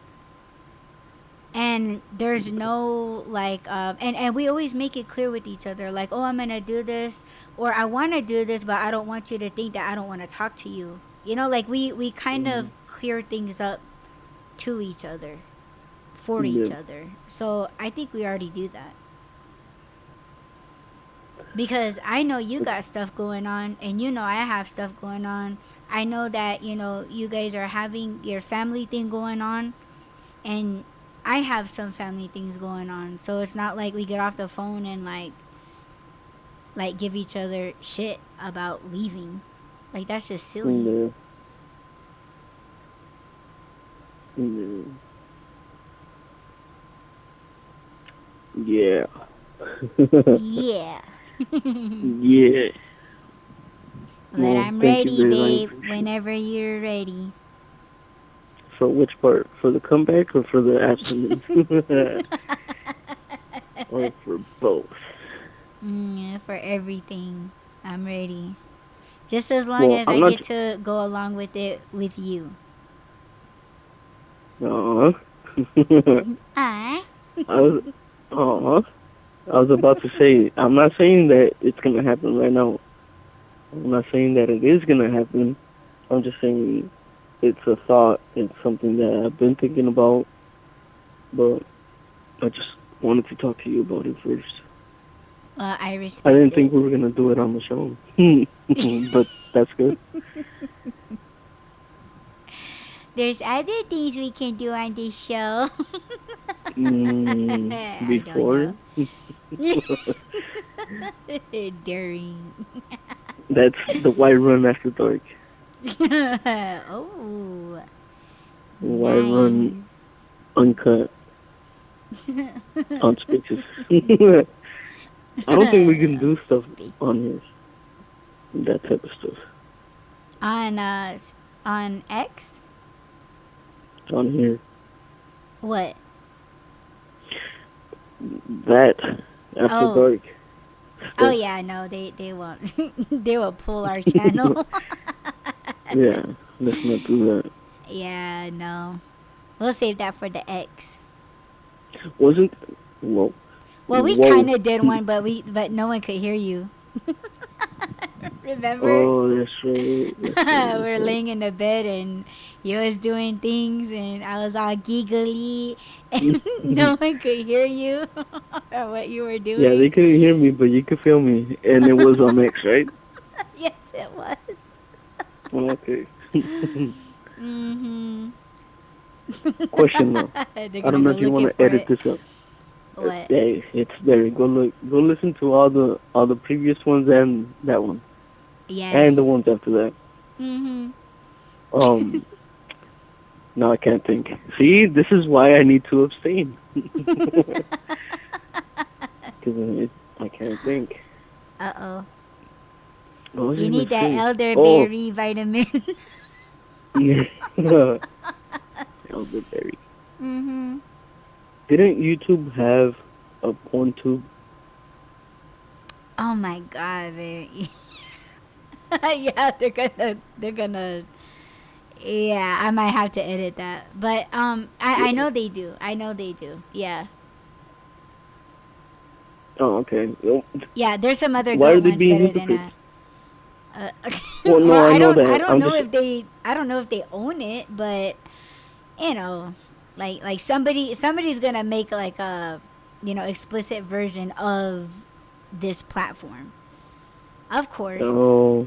And there's no like and we always make it clear with each other, like, oh, I'm gonna do this, or I want to do this, but I don't want you to think that I don't want to talk to you, you know, like we kind Hmm. of clear things up to each other, for each Yeah. other. So I think we already do that, because I know you got stuff going on, and you know I have stuff going on. I know that, you know, you guys are having your family thing going on, and I have some family things going on. So it's not like we get off the phone and like give each other shit about leaving. Like that's just silly. Yeah. Yeah. Yeah. Yeah. Yeah. But Well, I'm thank you ready, very much. I babe, appreciate it. whenever you're ready. For which part? For the comeback or for the abstinence? or for both? For everything. I'm ready. Just as long Well, as I'm I not. get to go along with it with you. Uh, Ah. I was. Uh, I was about to say. I'm not saying that it's gonna happen right now. I'm not saying that it is gonna happen. I'm just saying it's a thought. It's something that I've been thinking about, but I just wanted to talk to you about it first. Well, I I respect didn't it. think we were gonna do it on the show, but that's good. There's other things we can do on this show. I don't Before know. Daring. that's the White Run After Dark. Oh, White Run nice. Uncut, unspeeches. I don't think we can do stuff Speak. on here. That type of stuff On X. on here. What? That After Oh. Dark. Oh Stuff. yeah, no, they won't. They will pull our channel. Yeah, let's not do that. Yeah, no. We'll save that for the X. Wasn't whoa. Well, we Whoa. kind of did one, but no one could hear you. Remember? Oh, that's right. That's right. We're laying in the bed and you was doing things and I was all giggly and no one could hear you or what you were doing. Yeah, they couldn't hear me, but you could feel me, and it was on X, right? Yes, it was. Okay. Mhm. Question though. I don't know if you want to edit this up. What? Hey, it's there. Go listen to all the previous ones and that one, Yes. and the ones after that. Mhm. No, I can't think. See, this is why I need to abstain. Because I can't think. Uh-oh. What was I You need gonna that say? elderberry vitamin. Elderberry. Mhm. Didn't YouTube have a porn tube? Oh my god, man. Yeah, they're gonna yeah, I might have to edit that. But I know they do. I know they do. Yeah. Oh, okay. Well, Yeah, there's some other why are good they ones being better than hypocrites? that. Well, no, Well, I know I that. don't I'm know just if they own it, but you know, like somebody's gonna make like a explicit version of this platform. Of course. oh.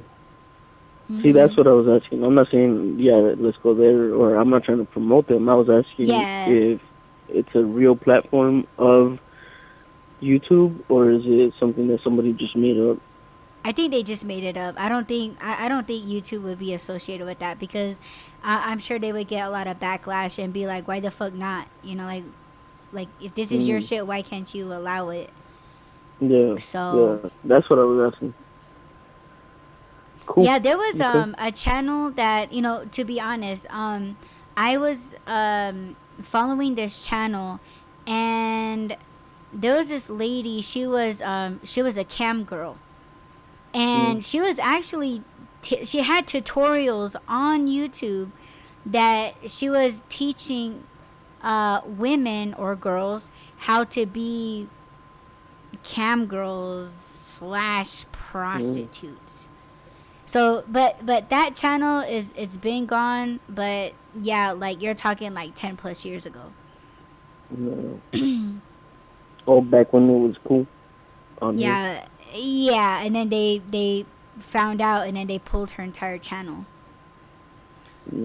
See, that's what I was asking. I'm not saying let's go there, or I'm not trying to promote them. I was asking Yeah. if it's a real platform of YouTube, or is it something that somebody just made up? I think they just made it up. I don't think YouTube would be associated with that because I'm sure they would get a lot of backlash and be like, why the fuck not? Like if this is your shit, why can't you allow it? Yeah. So Yeah, that's what I was asking. Cool. yeah, there was Okay. a channel that to be honest, I was following this channel, and there was this lady. She was a cam girl, and she was actually she had tutorials on YouTube that she was teaching women or girls how to be cam girls / prostitutes. So, but that channel it's been gone. But yeah, like you're talking like 10 plus years ago. No. Oh, back when it was cool. On here. Yeah, and then they found out, and then they pulled her entire channel.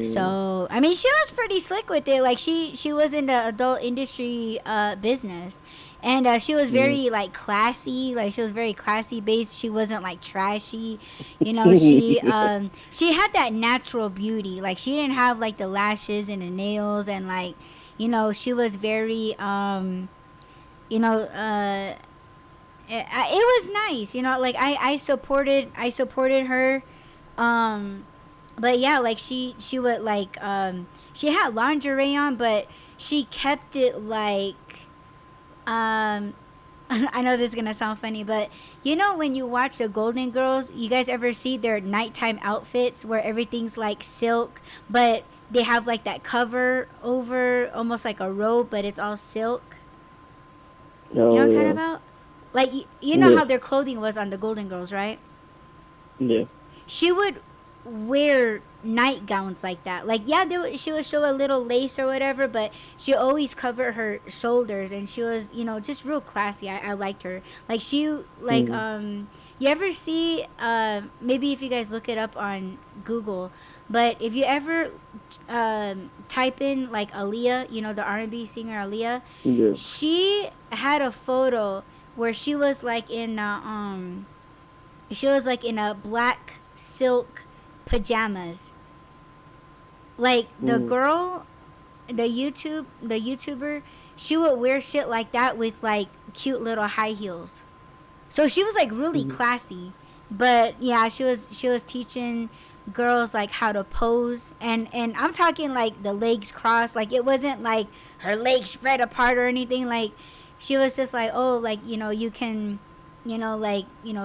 So I mean, she was pretty slick with it. Like she was in the adult industry business, and she was very like classy. Like she was very classy based. She wasn't like trashy. She had that natural beauty. Like she didn't have like the lashes and the nails, and like she was very it was nice. Like I supported her. But yeah, like she would like she had lingerie on, but she kept it like I know this is gonna sound funny, but you know when you watch the Golden Girls, you guys ever see their nighttime outfits where everything's like silk, but they have like that cover over, almost like a robe, but it's all silk. You know Oh what I'm talking yeah, about? Like you know yeah, how their clothing was on the Golden Girls, right? yeah. She would wear nightgowns like that. Like yeah, she would show a little lace or whatever, but she always covered her shoulders, and she was just real classy. I liked her. Like she like Mm. you ever see maybe if you guys look it up on Google, but if you ever type in like Aaliyah, the R&B singer Aaliyah, Yeah. she had a photo where she was like in a black silk pajamas. Like the Mm. girl, the YouTuber, she would wear shit like that with like cute little high heels. So she was like really Mm. classy. But yeah, she was teaching girls like how to pose, and I'm talking like the legs crossed. Like it wasn't like her legs spread apart or anything. Like she was just like, oh, like you can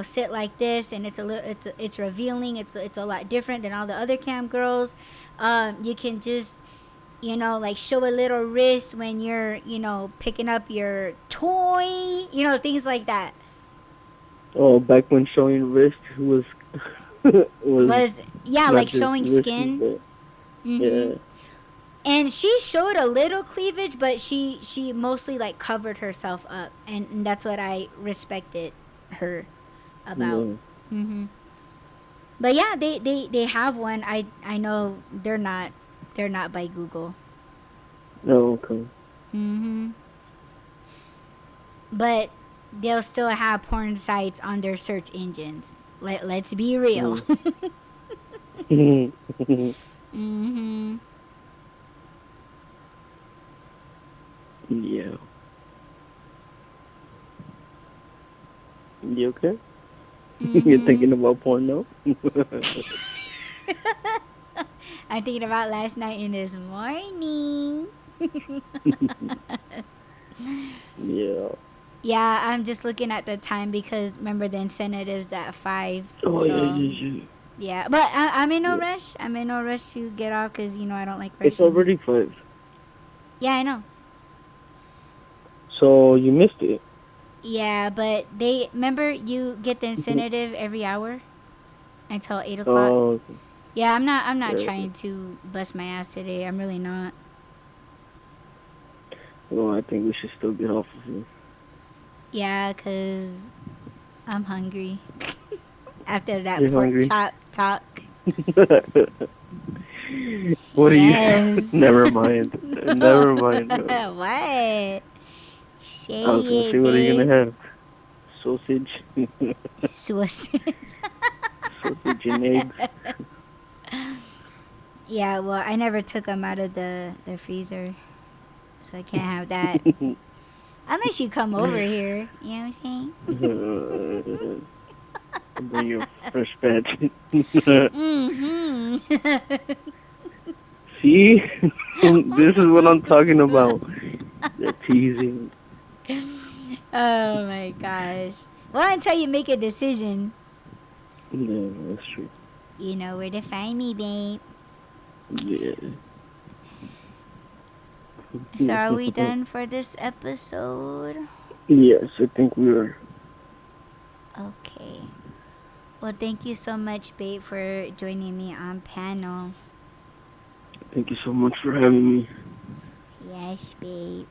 sit like this, and it's revealing. It's a lot different than all the other cam girls. You can just like show a little wrist when you're picking up your toy, things like that. Oh, back when showing wrist was was Was yeah, not like just showing risky, skin. but Hmm. yeah. And she showed a little cleavage, but she mostly like covered herself up, and that's what I respected her about. No. Hmm. But yeah, they have one. I know they're not by Google. No, okay. Hmm. But they'll still have porn sites on their search engines. Let's be real. Mm. Hmm. Yeah. You okay? You're thinking about porn now? I'm thinking about last night and this morning. Yeah. Yeah, I'm just looking at the time because remember the incentive's at 5. Oh yeah, So yeah, yeah. yeah, but I'm in no Yeah. rush. I'm in no rush to get off because I don't like It's rushing. already 5. Yeah, I know. So you missed it. Yeah, but they remember you get the incentive every hour until 8 o'clock. Oh, okay. Yeah, I'm not Yeah. trying to bust my ass today. I'm really not. Well, I think we should still get off of here. Yeah, cause I'm hungry after that You're pork hungry? chop talk. What are Yes. you? Never mind. Never mind. No. What? Say I was gonna it, say, what are you babe. gonna have? Sausage, Sausage. sausage and eggs. Yeah, well, I never took them out of the freezer, so I can't have that unless you come over here. You know what I'm saying? Bring your fresh batch. Mm-hmm. See, this is what I'm talking about. The teasing. Oh my gosh. Well, until you make a decision, Yeah, that's true. you know where to find me, babe. Yeah. So are we done for this episode? Yes, I think we are. Okay. Well, thank you so much, babe, for joining me on panel. Thank you so much for having me. Yes, babe.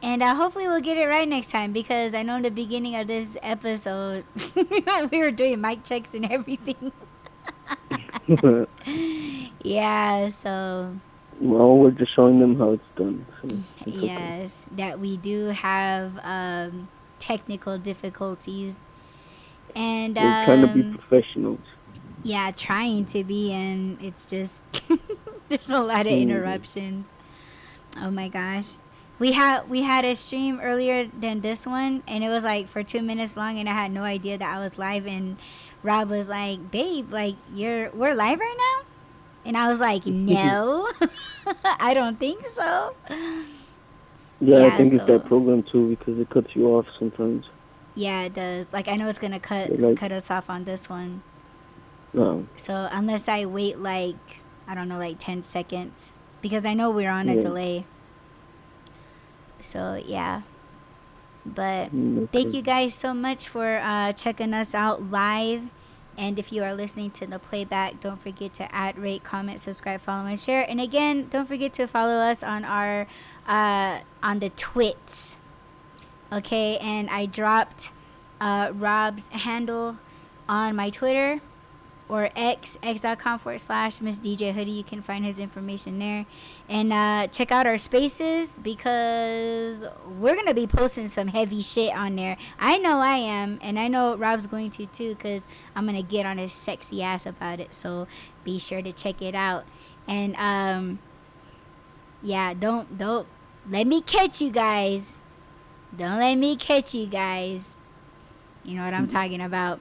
And hopefully we'll get it right next time because I know in the beginning of this episode we were doing mic checks and everything. Yeah, so Well, we're just showing them how it's done. So it's okay. yes, that we do have technical difficulties. And We're trying to be professionals. yeah, trying to be, and it's just there's a lot of interruptions. Oh my gosh. We had a stream earlier than this one, and it was like for 2 minutes long, and I had no idea that I was live. And Rob was like, "Babe, like we're live right now," and I was like, "No, I don't think so." Yeah, I Yeah, think it's that so program too because it cuts you off sometimes. yeah, it does. Like I know it's gonna Like, cut us off on this one. no, So unless I wait like I don't know, like 10 seconds, because I know we're on a yeah, delay. So yeah. But thank okay. you guys so much for checking us out live. And if you are listening to the playback, don't forget to add, rate, comment, subscribe, follow, and share. And again, don't forget to follow us on our on the twits. Okay, and I dropped Rob's handle on my Twitter or x.com/Miss DJ Hoodie. You can find his information there. And check out our spaces because we're going to be posting some heavy shit on there. I know I am, and I know Rob's going to too because I'm going to get on his sexy ass about it. So be sure to check it out. And yeah, don't let me catch you guys. Don't let me catch you guys. You know what I'm talking about.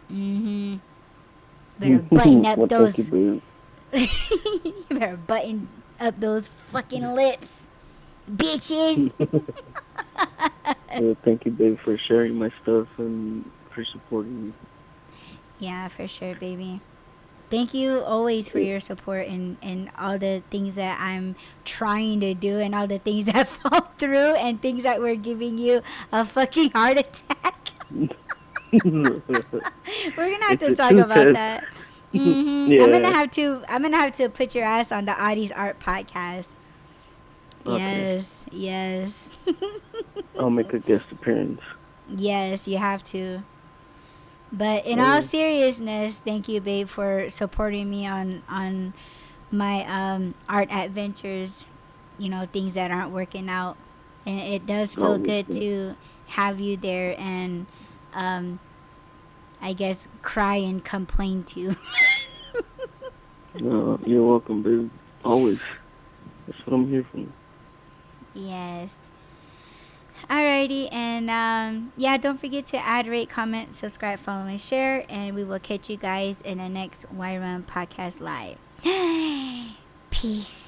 Better button up Well, thank you, those. babe. You better button up those fucking lips, bitches. Yeah, thank you, babe, for sharing my stuff and for supporting me. Yeah, for sure, baby. Thank you always for your support and all the things that I'm trying to do and all the things that fall through and things that we're giving you a fucking heart attack. We're gonna have It's to a talk true about test. that. I'm gonna Yeah. have to put your ass on the Audie's Art podcast. Okay. Yes. I'll make a guest appearance. Yes, you have to. But in all Oh, seriousness, thank you, babe, for supporting me on my art adventures. You know, things that aren't working out, and it does feel good obviously. to have you there and I guess cry and complain to. No, you're welcome, babe. Always. That's what I'm here for. Yes. Alrighty, and yeah, don't forget to add, rate, comment, subscribe, follow, and share, and we will catch you guys in the next Y Run Podcast Live. Peace.